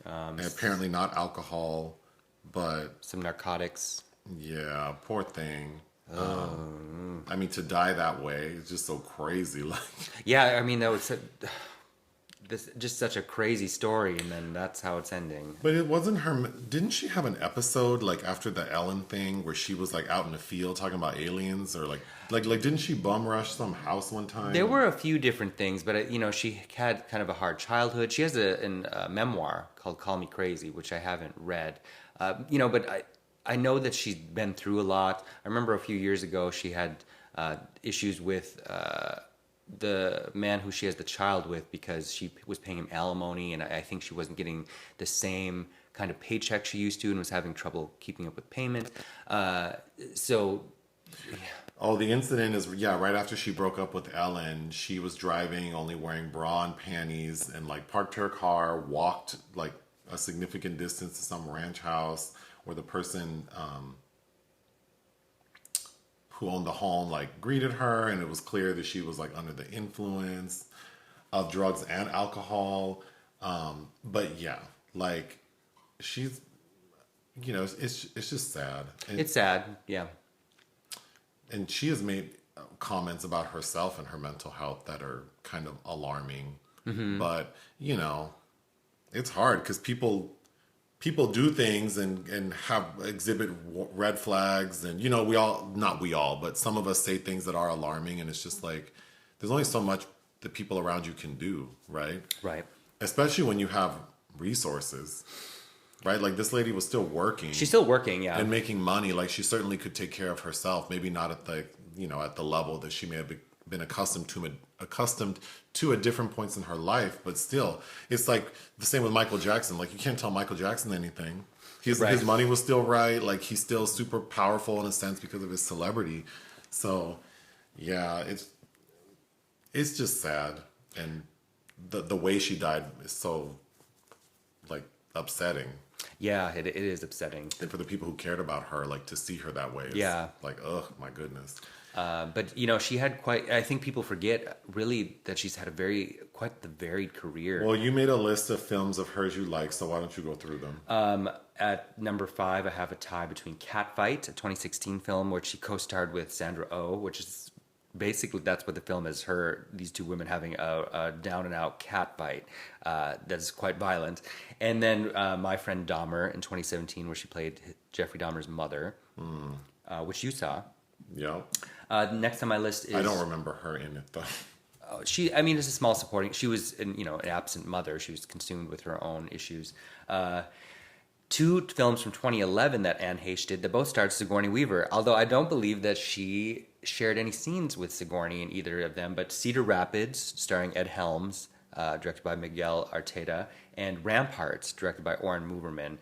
Speaker 1: and apparently not alcohol, but
Speaker 2: some narcotics.
Speaker 1: Yeah, poor thing. I mean, to die that way is just so crazy. Like,
Speaker 2: yeah, I mean, that was just such a crazy story, and then that's how it's ending.
Speaker 1: But it wasn't her. Didn't she have an episode like after the Ellen thing where she was like out in the field talking about aliens, or like didn't she bum rush some house one time?
Speaker 2: There were a few different things, but she had kind of a hard childhood. She has a memoir called "Call Me Crazy," which I haven't read. But I know that she's been through a lot. I remember a few years ago she had issues with the man who she has the child with, because she was paying him alimony, and I think she wasn't getting the same kind of paycheck she used to, and was having trouble keeping up with payment.
Speaker 1: Oh, the incident is, right after she broke up with Ellen, she was driving, only wearing bra and panties, and like parked her car, walked like a significant distance to some ranch house, where the person who owned the home like greeted her, and it was clear that she was like under the influence of drugs and alcohol. But yeah, like she's, it's just sad. And,
Speaker 2: it's sad, yeah.
Speaker 1: And she has made comments about herself and her mental health that are kind of alarming. Mm-hmm. But it's hard because people do things and exhibit red flags, and not we all, but some of us say things that are alarming, and it's just like there's only so much the people around you can do, right?
Speaker 2: Right.
Speaker 1: Especially when you have resources, right? Like this lady was still working.
Speaker 2: She's still working, yeah.
Speaker 1: And making money. Like she certainly could take care of herself. Maybe not at the, at the level that she may have been accustomed to at different points in her life. But still, it's like the same with Michael Jackson. Like you can't tell Michael Jackson anything. His money was still right. Like he's still super powerful in a sense because of his celebrity. So yeah, it's just sad. And the way she died is so like upsetting.
Speaker 2: Yeah, it is upsetting.
Speaker 1: And for the people who cared about her, like to see her that way is like, oh my goodness.
Speaker 2: But she had I think people forget really that she's had quite the varied career.
Speaker 1: Well, you made a list of films of hers you like, so why don't you go through them?
Speaker 2: At number 5, I have a tie between Catfight, a 2016 film where she co-starred with Sandra Oh, which is basically that's what the film is, these two women having a down and out cat fight that's quite violent. And then My Friend Dahmer in 2017 where she played Jeffrey Dahmer's mother, which you saw.
Speaker 1: Yeah.
Speaker 2: Next on my list is...
Speaker 1: I don't remember her in it though.
Speaker 2: It's a small supporting. She was an absent mother. She was consumed with her own issues. 2 films from 2011 that Anne Heche did that both starred Sigourney Weaver, although I don't believe that she shared any scenes with Sigourney in either of them, but Cedar Rapids, starring Ed Helms, directed by Miguel Arteta, and Ramparts, directed by Oren Muverman,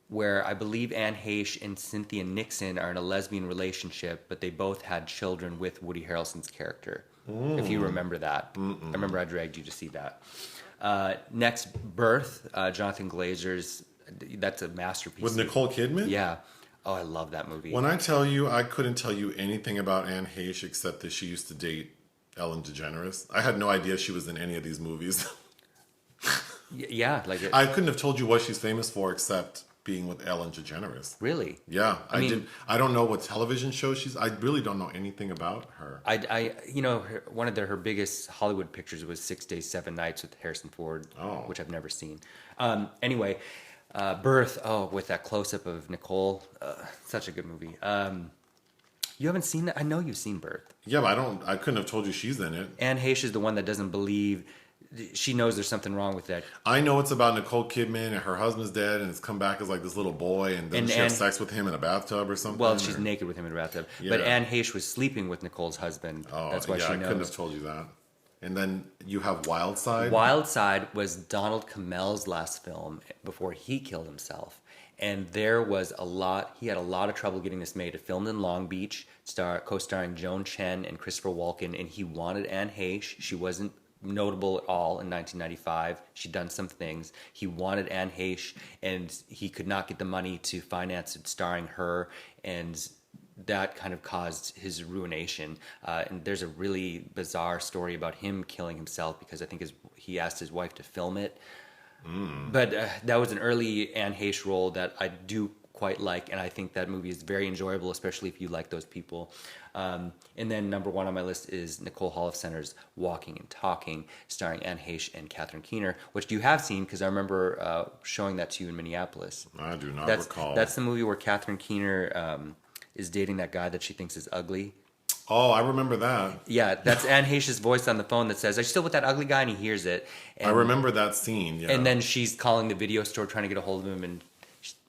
Speaker 2: where I believe Anne Heche and Cynthia Nixon are in a lesbian relationship, but they both had children with Woody Harrelson's character, if you remember that. I remember I dragged you to see that. Next, Birth, Jonathan Glazer's, that's a masterpiece.
Speaker 1: With Nicole Kidman?
Speaker 2: Yeah. Oh, I love that movie.
Speaker 1: When I tell you, I couldn't tell you anything about Anne Heche except that she used to date Ellen DeGeneres. I had no idea she was in any of these movies.
Speaker 2: Yeah.
Speaker 1: I couldn't have told you what she's famous for except being with Ellen DeGeneres.
Speaker 2: Really?
Speaker 1: Yeah. I don't know what television show I really don't know anything about her.
Speaker 2: One of her biggest Hollywood pictures was 6 Days, 7 Nights with Harrison Ford, which I've never seen. Anyway, Birth, with that close-up of Nicole, such a good movie. You haven't seen that? I know you've seen Birth.
Speaker 1: Yeah, but I couldn't have told you she's in it.
Speaker 2: Anne Heche is the one that doesn't believe. She knows there's something wrong with that.
Speaker 1: I know it's about Nicole Kidman and her husband's dead and it's come back as like this little boy and then she has sex with him in a bathtub or something.
Speaker 2: Well, she's naked with him in a bathtub. Yeah. But Anne Heche was sleeping with Nicole's husband.
Speaker 1: Oh,
Speaker 2: that's why she knows.
Speaker 1: I couldn't have told you that. And then you have Wild Side.
Speaker 2: Wild Side was Donald Cammell's last film before he killed himself. And there was he had a lot of trouble getting this made. It filmed in Long Beach, co-starring Joan Chen and Christopher Walken, and he wanted Anne Heche. She wasn't notable at all in 1995. She'd done some things. He wanted Anne Heche, and he could not get the money to finance it starring her, and that kind of caused his ruination. And there's a really bizarre story about him killing himself because I think he asked his wife to film it. But that was an early Anne Heche role that I do quite like, and I think that movie is very enjoyable, especially if you like those people. And then number 1 on my list is Nicole Holofcener's Walking and Talking, starring Anne Heche and Catherine Keener, which you have seen because I remember showing that to you in Minneapolis.
Speaker 1: I do not recall.
Speaker 2: That's the movie where Catherine Keener is dating that guy that she thinks is ugly.
Speaker 1: Oh, I remember that.
Speaker 2: Yeah, that's Anne Heche's voice on the phone that says, "Are you still with that ugly guy?" And he hears it. And,
Speaker 1: I remember that scene, yeah.
Speaker 2: And then she's calling the video store trying to get a hold of him. And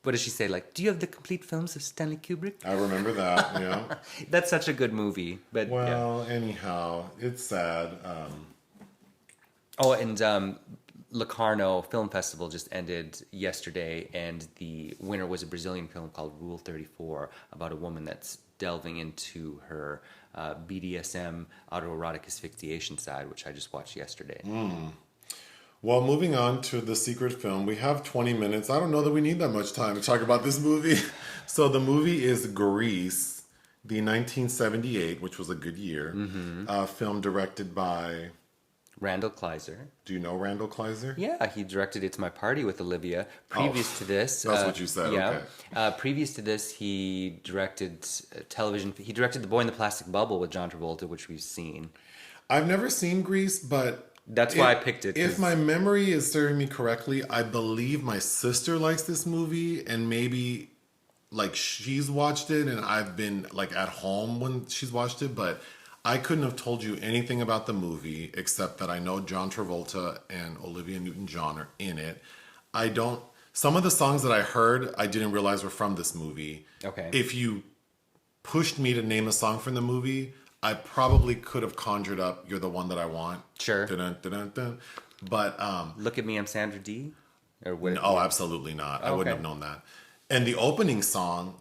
Speaker 2: what does she say? Like, "Do you have the complete films of Stanley Kubrick?"
Speaker 1: I remember that, yeah.
Speaker 2: That's such a good movie. But
Speaker 1: anyhow, it's sad.
Speaker 2: Locarno Film Festival just ended yesterday, and the winner was a Brazilian film called Rule 34 about a woman that's delving into her BDSM autoerotic asphyxiation side, which I just watched yesterday.
Speaker 1: Well, moving on to the secret film, we have 20 minutes. I don't know that we need that much time to talk about this movie. So the movie is Grease, the 1978, which was a good year, film directed by...
Speaker 2: Randall Kleiser.
Speaker 1: Do you know Randall Kleiser?
Speaker 2: Yeah, he directed It's My Party with Olivia. Previous to this...
Speaker 1: That's what you said,
Speaker 2: yeah.
Speaker 1: Okay.
Speaker 2: Previous to this, he directed television... He directed The Boy in the Plastic Bubble with John Travolta, which we've seen.
Speaker 1: I've never seen Grease, but...
Speaker 2: That's why I picked it.
Speaker 1: If my memory is serving me correctly, I believe my sister likes this movie, and maybe... like she's watched it and I've been like at home when she's watched it, but I couldn't have told you anything about the movie except that I know John Travolta and Olivia Newton-John are in it. Some of the songs that I heard, I didn't realize were from this movie.
Speaker 2: Okay.
Speaker 1: If you pushed me to name a song from the movie, I probably could have conjured up "You're the One That I Want."
Speaker 2: Sure.
Speaker 1: Dun, dun, dun, dun. But
Speaker 2: Look at Me, I'm Sandra Dee?
Speaker 1: no, absolutely not. I wouldn't have known that. And the opening song,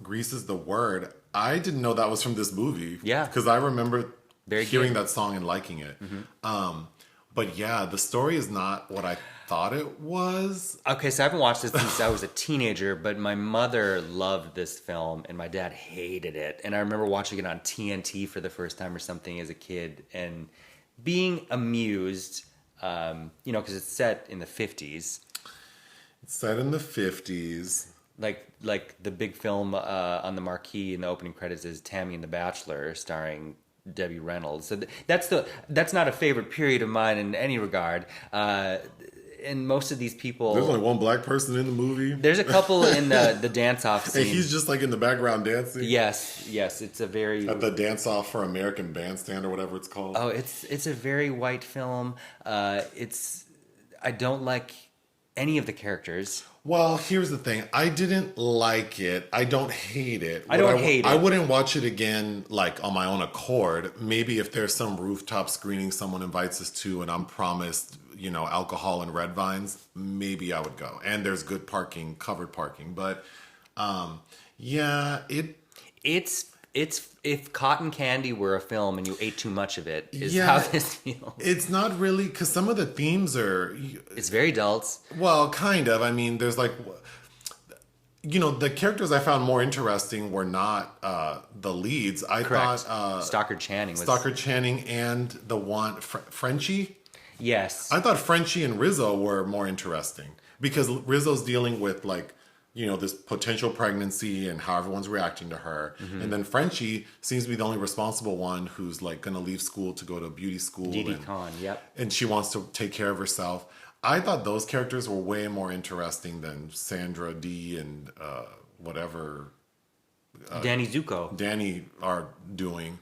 Speaker 1: "Grease Is the Word," I didn't know that was from this movie.
Speaker 2: Yeah.
Speaker 1: Because I remember hearing
Speaker 2: good.
Speaker 1: that song and liking it. But yeah, the story is not what I thought it was.
Speaker 2: Okay, so I haven't watched this since I was a teenager, but my mother loved this film and my dad hated it. And I remember watching it on TNT for the first time or something as a kid and being amused, because it's set in the 50s.
Speaker 1: It's set in the 50s.
Speaker 2: Like the big film on the marquee in the opening credits is Tammy and the Bachelor, starring Debbie Reynolds. So that's not a favorite period of mine in any regard. And most of these people,
Speaker 1: There's only one black person in the movie.
Speaker 2: there's a couple in the dance-off scene.
Speaker 1: And he's just like in the background dancing.
Speaker 2: Yes, it's a very
Speaker 1: At the dance-off for American Bandstand or whatever it's called.
Speaker 2: oh, it's a very white film. I don't like any of the characters.
Speaker 1: Well, here's the thing. I didn't like it. I don't hate it.
Speaker 2: I don't hate it.
Speaker 1: I wouldn't watch it again, like, on my own accord. Maybe if there's some rooftop screening someone invites us to and I'm promised, alcohol and red vines, maybe I would go. And there's good parking, covered parking. But,
Speaker 2: It's if Cotton Candy were a film and you ate too much of it, is how this feels.
Speaker 1: It's not really, because some of the themes are...
Speaker 2: It's very adult.
Speaker 1: Well, kind of. I mean, there's like... the characters I found more interesting were not the leads. I
Speaker 2: Correct.
Speaker 1: thought...
Speaker 2: Stockard Channing was...
Speaker 1: Stockard Channing and the one... Frenchie?
Speaker 2: Yes.
Speaker 1: I thought Frenchie and Rizzo were more interesting. Because Rizzo's dealing with, like... this potential pregnancy and how everyone's reacting to her. Mm-hmm. And then Frenchie seems to be the only responsible one who's like going to leave school to go to beauty school.
Speaker 2: Didi Khan, yep.
Speaker 1: And she wants to take care of herself. I thought those characters were way more interesting than Sandra Dee and whatever
Speaker 2: Danny Zuko.
Speaker 1: Danny are doing.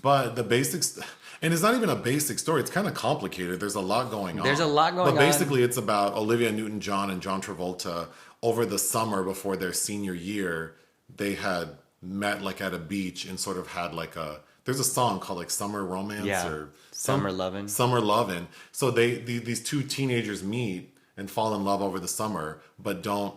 Speaker 1: But the basics... And it's not even a basic story. It's kind of complicated. There's a lot going on.
Speaker 2: There's a lot going on.
Speaker 1: But basically it's about Olivia Newton-John and John Travolta. Over the summer before their senior year, they had met like at a beach and sort of had like there's a song called like Summer Romance or
Speaker 2: Summer Lovin'.
Speaker 1: Summer Lovin'. So these two teenagers meet and fall in love over the summer, but don't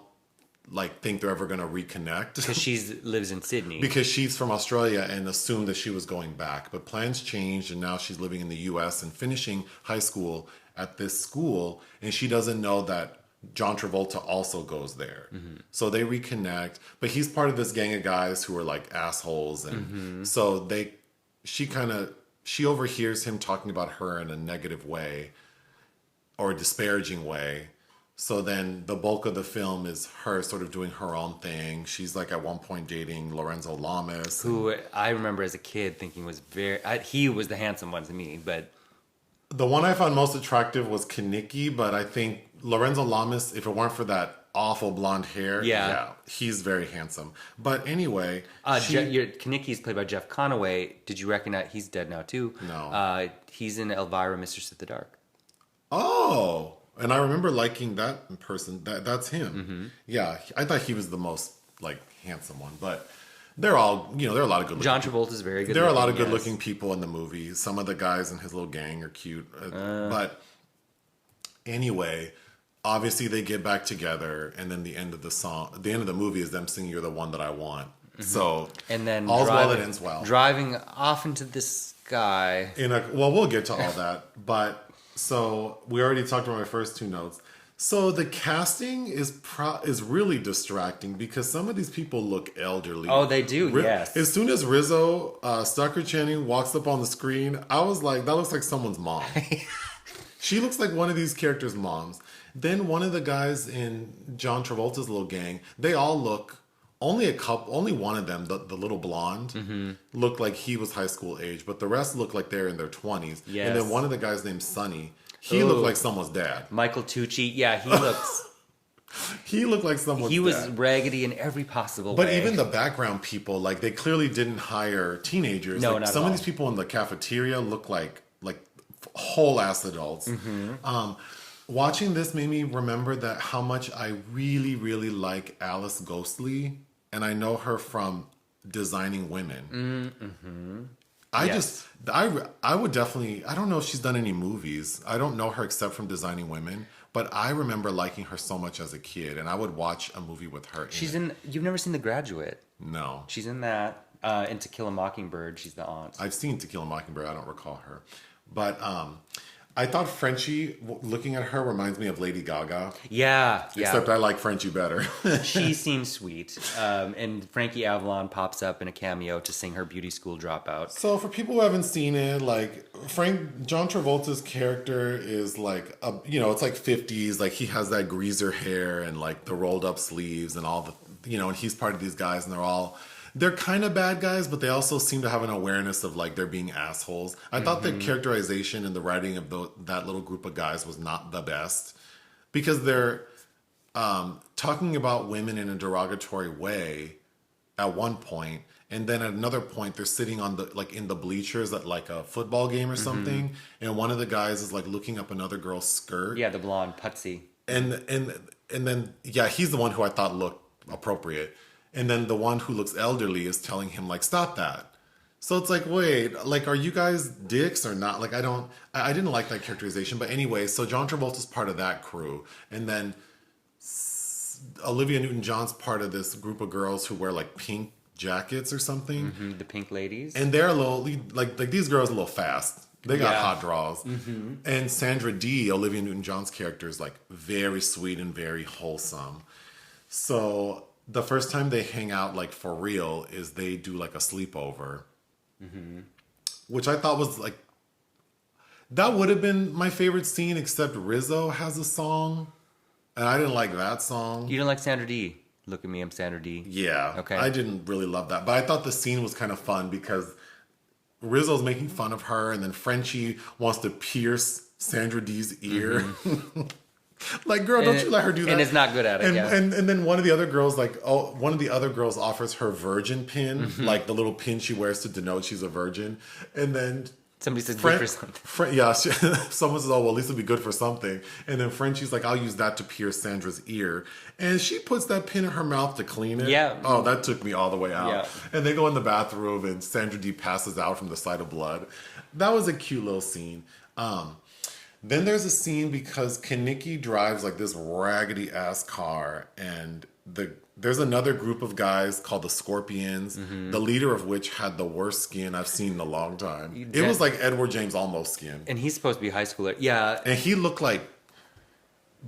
Speaker 1: like think they're ever going to reconnect.
Speaker 2: Because she lives in Sydney.
Speaker 1: Because she's from Australia and assumed that she was going back. But plans changed and now she's living in the US and finishing high school at this school. And she doesn't know that John Travolta also goes there. Mm-hmm. So they reconnect, but he's part of this gang of guys who are like assholes. And so she overhears him talking about her in a negative way or a disparaging way. So then the bulk of the film is her sort of doing her own thing. She's like at one point dating Lorenzo Lamas.
Speaker 2: Who I remember as a kid thinking was he was the handsome one to me, but...
Speaker 1: The one I found most attractive was Kaniki, but I think Lorenzo Lamas, if it weren't for that awful blonde hair, he's very handsome. But anyway...
Speaker 2: Kaniki's played by Jeff Conaway. Did you recognize... He's dead now, too.
Speaker 1: No.
Speaker 2: He's in Elvira, Mistress of the Dark.
Speaker 1: Oh! And I remember liking that person. That's him. Mm-hmm. Yeah, I thought he was the most, like, handsome one. But they're all... there are a lot of good-looking
Speaker 2: John Travolta's very good.
Speaker 1: There are a lot of good-looking people in the movie. Some of the guys in his little gang are cute. But anyway... Obviously, they get back together, and then the end of the movie is them singing "You're the One That I Want." Mm-hmm. So,
Speaker 2: and then
Speaker 1: all's well that ends well.
Speaker 2: Driving off into the sky.
Speaker 1: We'll get to all that, but so we already talked about my first two notes. So the casting is really distracting because some of these people look elderly.
Speaker 2: Oh, they do. Yes.
Speaker 1: As soon as Rizzo, Stockard Channing walks up on the screen, I was like, that looks like someone's mom. She looks like one of these characters' moms. Then one of the guys in John Travolta's little gang, they all look, only one of them, the little blonde, looked like he was high school age, but the rest looked like they're in their 20s. Yes. And then one of the guys named Sonny, he looked like someone's dad.
Speaker 2: Michael Tucci, yeah, he looks...
Speaker 1: He looked like someone's
Speaker 2: He was
Speaker 1: dad.
Speaker 2: raggedy in every possible
Speaker 1: But
Speaker 2: way.
Speaker 1: even the background people, like they clearly didn't hire teenagers.
Speaker 2: No,
Speaker 1: like,
Speaker 2: not at
Speaker 1: some of
Speaker 2: all.
Speaker 1: these people in the cafeteria look like whole ass adults. Watching this made me remember that how much I really, really like Alice Ghostley, and I know her from Designing Women.
Speaker 2: Yes.
Speaker 1: I would definitely, I don't know if she's done any movies. I don't know her except from Designing Women, but I remember liking her so much as a kid, and I would watch a movie with her.
Speaker 2: She's in. You've never seen The Graduate?
Speaker 1: No.
Speaker 2: She's in that. In To Kill a Mockingbird, she's the aunt.
Speaker 1: I've seen To Kill a Mockingbird. I don't recall her. But I thought Frenchie, looking at her, reminds me of Lady Gaga.
Speaker 2: Yeah.
Speaker 1: Except I like Frenchie better.
Speaker 2: She seems sweet. And Frankie Avalon pops up in a cameo to sing her beauty school dropout.
Speaker 1: So for people who haven't seen it, like John Travolta's character is like, it's like 50s. Like he has that greaser hair and like the rolled up sleeves and all the, and he's part of these guys and they're kind of bad guys, but they also seem to have an awareness of like they're being assholes. I thought the characterization and the writing of that little group of guys was not the best because they're talking about women in a derogatory way at one point, and then at another point they're sitting on in the bleachers at like a football game or something, and one of the guys is like looking up another girl's skirt.
Speaker 2: Yeah, the blonde Putsy.
Speaker 1: And then he's the one who I thought looked appropriate. And then the one who looks elderly is telling him, like, stop that. So it's like, wait, like, are you guys dicks or not? Like, I didn't like that characterization. But anyway, so John Travolta's part of that crew. And then Olivia Newton-John's part of this group of girls who wear, like, pink jackets or something.
Speaker 2: The pink ladies.
Speaker 1: And they're a little, like these girls are a little fast. They got hot draws. And Sandra Dee, Olivia Newton-John's character, is, like, very sweet and very wholesome. So the first time they hang out, like, for real, is they do, like, a sleepover. Which I thought was, like, that would have been my favorite scene, except Rizzo has a song. And I didn't like that song.
Speaker 2: You don't like Sandra Dee? Look at me, I'm Sandra Dee.
Speaker 1: Yeah.
Speaker 2: Okay.
Speaker 1: I didn't really love that. But I thought the scene was kind of fun because Rizzo's making fun of her, and then Frenchie wants to pierce Sandra Dee's ear. Like, girl, don't you let her do that.
Speaker 2: And is not good at it,
Speaker 1: and then one of the other girls, offers her virgin pin, like the little pin she wears to denote she's a virgin. And then
Speaker 2: somebody says good for something.
Speaker 1: Someone says, oh, well, at least it'll be good for something. And then Frenchie's like, I'll use that to pierce Sandra's ear. And she puts that pin in her mouth to clean it.
Speaker 2: Yeah.
Speaker 1: Oh, that took me all the way out.
Speaker 2: Yeah.
Speaker 1: And they go in the bathroom and Sandra Dee passes out from the sight of blood. That was a cute little scene. Then there's a scene because Kaneki drives like this raggedy ass car, and there's another group of guys called the Scorpions, the leader of which had the worst skin I've seen in a long time. It was like Edward James Olmos skin.
Speaker 2: And he's supposed to be a high schooler. Yeah.
Speaker 1: And he looked like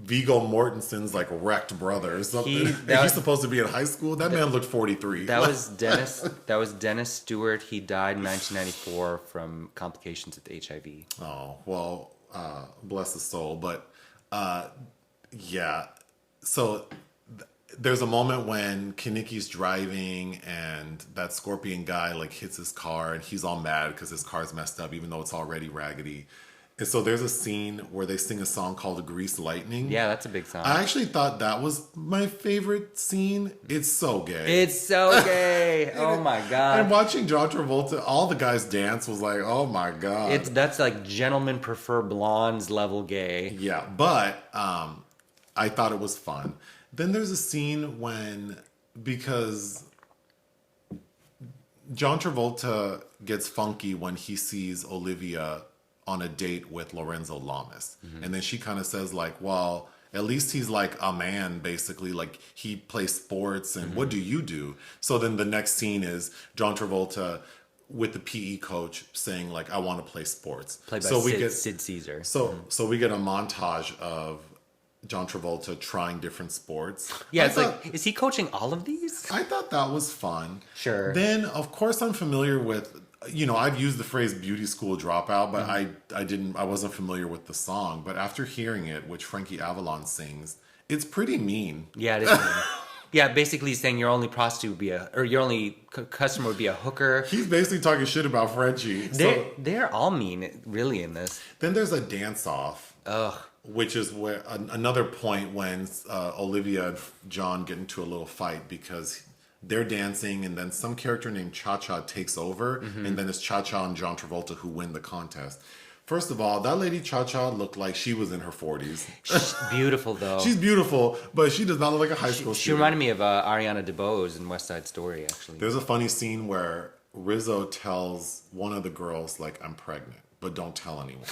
Speaker 1: Viggo Mortensen's like wrecked brother or something. He's supposed to be in high school. That man looked 43.
Speaker 2: That was Dennis. That was Dennis Stewart. He died in 1994 from complications with HIV.
Speaker 1: Oh, well, bless his soul. But yeah. So there's a moment when Kaneki's driving and that Scorpion guy like hits his car and he's all mad because his car's messed up even though it's already raggedy. And so there's a scene where they sing a song called Grease Lightning.
Speaker 2: Yeah, that's a big song.
Speaker 1: I actually thought that was my favorite scene. It's so gay.
Speaker 2: It's so gay. Oh my God.
Speaker 1: And watching John Travolta, all the guys dance was like, oh my God.
Speaker 2: That's like gentlemen prefer blondes level gay.
Speaker 1: Yeah, but I thought it was fun. Then there's a scene because John Travolta gets funky when he sees Olivia on a date with Lorenzo Lamas. And then she kind of says like, well, at least he's like a man, basically. Like he plays sports and what do you do? So then the next scene is John Travolta with the PE coach saying like, I want to play sports.
Speaker 2: Played by Sid Caesar.
Speaker 1: So we get a montage of John Travolta trying different sports.
Speaker 2: Yeah, is he coaching all of these?
Speaker 1: I thought that was fun.
Speaker 2: Sure.
Speaker 1: Then, of course, I'm familiar with, I've used the phrase beauty school dropout, but I wasn't familiar with the song. But after hearing it, which Frankie Avalon sings, it's pretty mean.
Speaker 2: Yeah, it is mean. Yeah, basically he's saying your only prostitute would be your only customer would be a hooker.
Speaker 1: He's basically talking shit about Frenchie.
Speaker 2: They're all mean, really, in this.
Speaker 1: Then there's a dance-off.
Speaker 2: Ugh.
Speaker 1: which is where another point when Olivia and John get into a little fight because they're dancing and then some character named Cha-Cha takes over and then it's Cha-Cha and John Travolta who win the contest. First of all, that lady Cha-Cha looked like she was in her 40s.
Speaker 2: She's beautiful, though.
Speaker 1: She's beautiful, but she does not look like a high school student.
Speaker 2: She reminded me of Ariana DeBose in West Side Story, actually.
Speaker 1: There's a funny scene where Rizzo tells one of the girls, like, I'm pregnant, but don't tell anyone.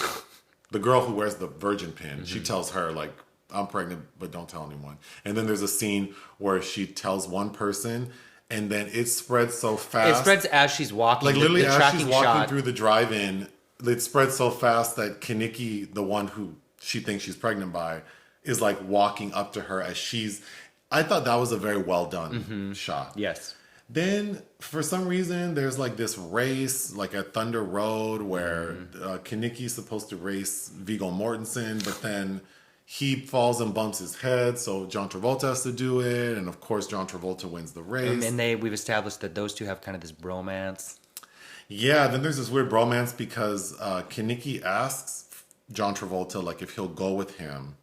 Speaker 1: The girl who wears the virgin pin, she tells her, like, I'm pregnant, but don't tell anyone. And then there's a scene where she tells one person, and then it spreads so fast.
Speaker 2: It spreads as she's walking.
Speaker 1: Like, literally as she's walking through the drive-in, it spreads so fast that Kaneki, the one who she thinks she's pregnant by, is like walking up to her as she's... I thought that was a very well done shot.
Speaker 2: Yes.
Speaker 1: Then, for some reason, there's like this race, like at Thunder Road, where Kaneki's supposed to race Viggo Mortensen, but then he falls and bumps his head, so John Travolta has to do it, and of course John Travolta wins the race.
Speaker 2: And we've established that those two have kind of this bromance.
Speaker 1: Yeah, then there's this weird bromance because Kaneki asks John Travolta like if he'll go with him.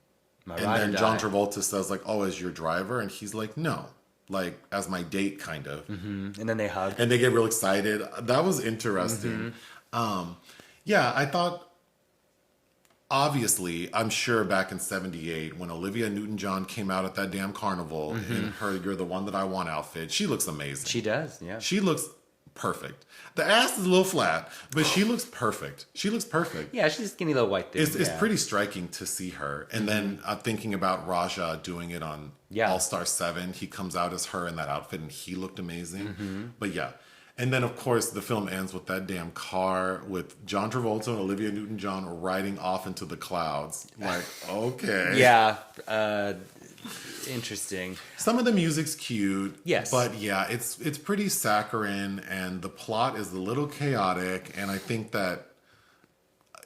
Speaker 1: And then John Travolta says like, oh, as your driver? And he's like, no, like as my date kind of.
Speaker 2: And then they hug.
Speaker 1: And they get real excited. That was interesting. Yeah, I thought, obviously, I'm sure back in 78 when Olivia Newton-John came out at that damn carnival in her You're the One That I Want outfit, she looks amazing.
Speaker 2: She does, yeah.
Speaker 1: She looks perfect. The ass is a little flat, but she looks perfect. She looks perfect.
Speaker 2: Yeah, she's a skinny little white thing.
Speaker 1: It's pretty striking to see her. And then I'm thinking about Raja doing it on All-Star 7. He comes out as her in that outfit, and he looked amazing. But yeah. And then, of course, the film ends with that damn car with John Travolta and Olivia Newton-John riding off into the clouds. Like, okay.
Speaker 2: Yeah. Interesting.
Speaker 1: Some of the music's cute.
Speaker 2: Yes.
Speaker 1: But yeah, it's pretty saccharine and the plot is a little chaotic. And I think that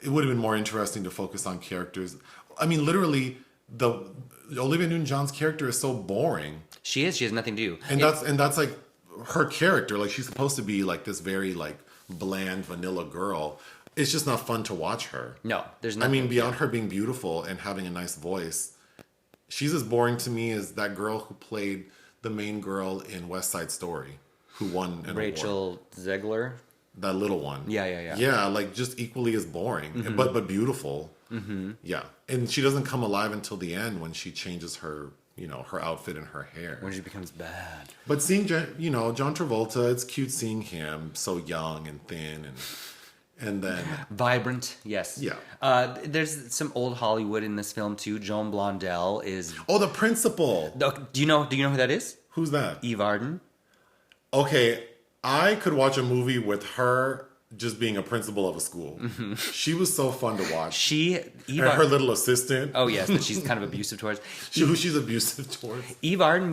Speaker 1: it would have been more interesting to focus on characters. I mean, literally, Olivia Newton-John's character is so boring.
Speaker 2: She is. She has nothing to do.
Speaker 1: And that's like her character. Like she's supposed to be like this very like bland vanilla girl. It's just not fun to watch her.
Speaker 2: No, there's nothing.
Speaker 1: I mean, beyond her being beautiful and having a nice voice, she's as boring to me as that girl who played the main girl in West Side Story, who won an
Speaker 2: Rachel
Speaker 1: award.
Speaker 2: Zegler.
Speaker 1: That little one.
Speaker 2: Yeah.
Speaker 1: Yeah, like just equally as boring, but beautiful. Yeah, and she doesn't come alive until the end when she changes her, her outfit and her hair.
Speaker 2: When she becomes bad.
Speaker 1: But seeing, John Travolta, it's cute seeing him so young and thin and then
Speaker 2: vibrant, yes.
Speaker 1: Yeah.
Speaker 2: There's some old Hollywood in this film too. Joan Blondell is.
Speaker 1: Oh, the principal.
Speaker 2: Do you know who that is?
Speaker 1: Who's that?
Speaker 2: Eve Arden.
Speaker 1: Okay, I could watch a movie with her just being a principal of a school. She was so fun to watch. Her little assistant.
Speaker 2: Oh yes, that she's kind of abusive towards.
Speaker 1: Who she's abusive towards.
Speaker 2: Eve Arden,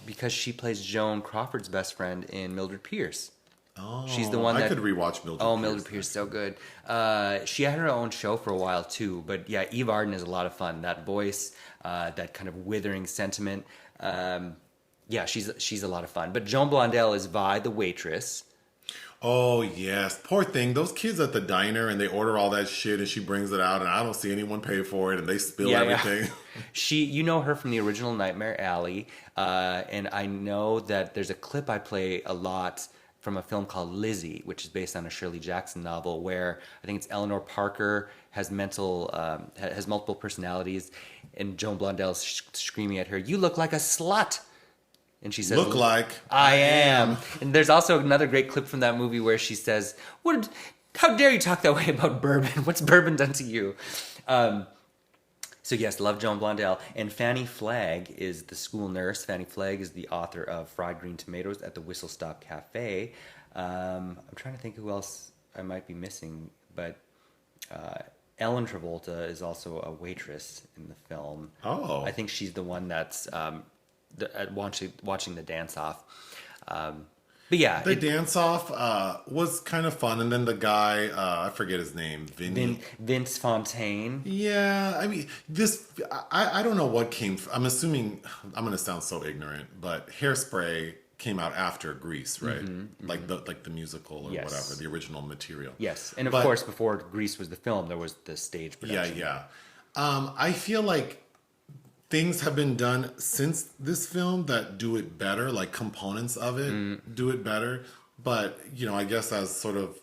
Speaker 2: because she plays Joan Crawford's best friend in Mildred Pierce.
Speaker 1: Oh,
Speaker 2: she's the one that
Speaker 1: I could rewatch Mildred Pierce.
Speaker 2: Oh, Mildred Pierce, so good. She had her own show for a while too, but yeah, Eve Arden is a lot of fun. That voice, that kind of withering sentiment. Yeah, she's a lot of fun. But Joan Blondell is Vi, the waitress.
Speaker 1: Oh yes, poor thing. Those kids at the diner and they order all that shit and she brings it out and I don't see anyone pay for it and they spill everything.
Speaker 2: Yeah. You know her from the original Nightmare Alley, and I know that there's a clip I play a lot from a film called Lizzie, which is based on a Shirley Jackson novel, where I think it's Eleanor Parker has multiple personalities, and Joan Blondell's screaming at her, "You look like a slut!" And she says,
Speaker 1: "Look like
Speaker 2: I am." And there's also another great clip from that movie where she says, "How dare you talk that way about bourbon? What's bourbon done to you?" So yes, love Joan Blondell. And Fanny Flagg is the school nurse. Fanny Flagg is the author of Fried Green Tomatoes at the Whistle Stop Cafe. I'm trying to think who else I might be missing, but Ellen Travolta is also a waitress in the film.
Speaker 1: Oh.
Speaker 2: I think she's the one that's watching the dance-off. But yeah.
Speaker 1: The dance-off was kind of fun. And then the guy, I forget his name.
Speaker 2: Vince Fontaine.
Speaker 1: Yeah. I mean, I don't know what came... I'm assuming... I'm going to sound so ignorant, but Hairspray came out after Grease, right? Like the musical or whatever, the original material.
Speaker 2: Yes. And of course, before Grease was the film, there was the stage production.
Speaker 1: Yeah. I feel like things have been done since this film that do it better, like components of it do it better. But, I guess as sort of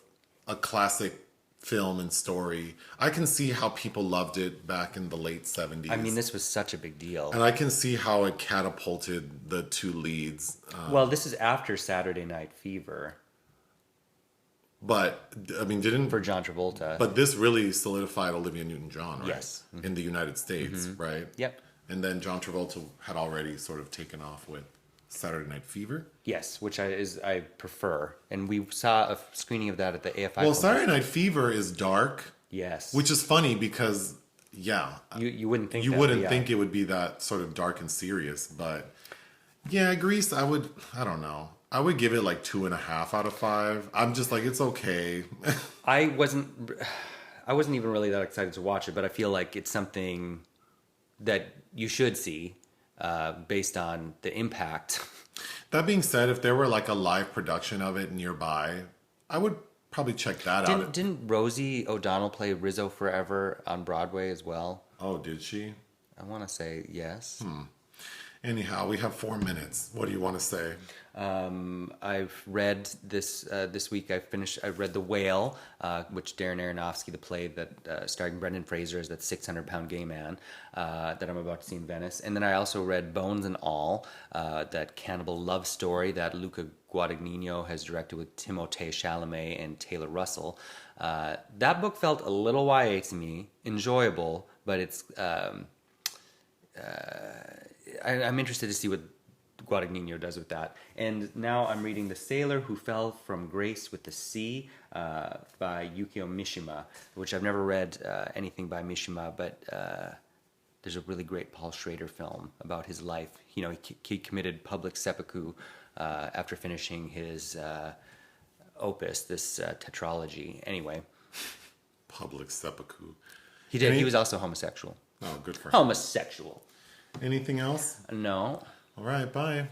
Speaker 1: a classic film and story, I can see how people loved it back in the late 70s.
Speaker 2: I mean, this was such a big deal.
Speaker 1: And I can see how it catapulted the two leads.
Speaker 2: Well, this is after Saturday Night Fever.
Speaker 1: But, I mean,
Speaker 2: For John Travolta.
Speaker 1: But this really solidified Olivia Newton-John, right?
Speaker 2: Yes. Mm-hmm.
Speaker 1: In the United States, right?
Speaker 2: Yep.
Speaker 1: And then John Travolta had already sort of taken off with Saturday Night Fever.
Speaker 2: Yes, which I prefer. And we saw a screening of that at the AFI.
Speaker 1: Well, Saturday Night Fever is dark.
Speaker 2: Yes.
Speaker 1: Which is funny because,
Speaker 2: You wouldn't think
Speaker 1: think it would be that sort of dark and serious. But, yeah, Grease, I don't know. I would give it like 2.5 out of 5. I'm just like, it's okay.
Speaker 2: I wasn't even really that excited to watch it, but I feel like it's something that you should see based on the impact.
Speaker 1: That being said, if there were like a live production of it nearby, I would probably check that out.
Speaker 2: Didn't Rosie O'Donnell play Rizzo Forever on Broadway as well?
Speaker 1: Oh, did she?
Speaker 2: I want to say yes.
Speaker 1: Anyhow, we have 4 minutes. What do you want to say?
Speaker 2: I've read this week. I read The Whale, which Darren Aronofsky, the play that starring Brendan Fraser as that 600-pound gay man that I'm about to see in Venice. And then I also read Bones and All, that cannibal love story that Luca Guadagnino has directed with Timothée Chalamet and Taylor Russell. That book felt a little YA to me, enjoyable, but it's I'm interested to see what Guadagnino does with that. And now I'm reading The Sailor Who Fell from Grace with the Sea by Yukio Mishima, which I've never read anything by Mishima, but there's a really great Paul Schrader film about his life. He committed public seppuku after finishing his opus, this tetralogy. Anyway.
Speaker 1: Public seppuku.
Speaker 2: He did. He was also homosexual.
Speaker 1: Oh, good for him.
Speaker 2: Homosexual.
Speaker 1: Anything else?
Speaker 2: No.
Speaker 1: All right, bye.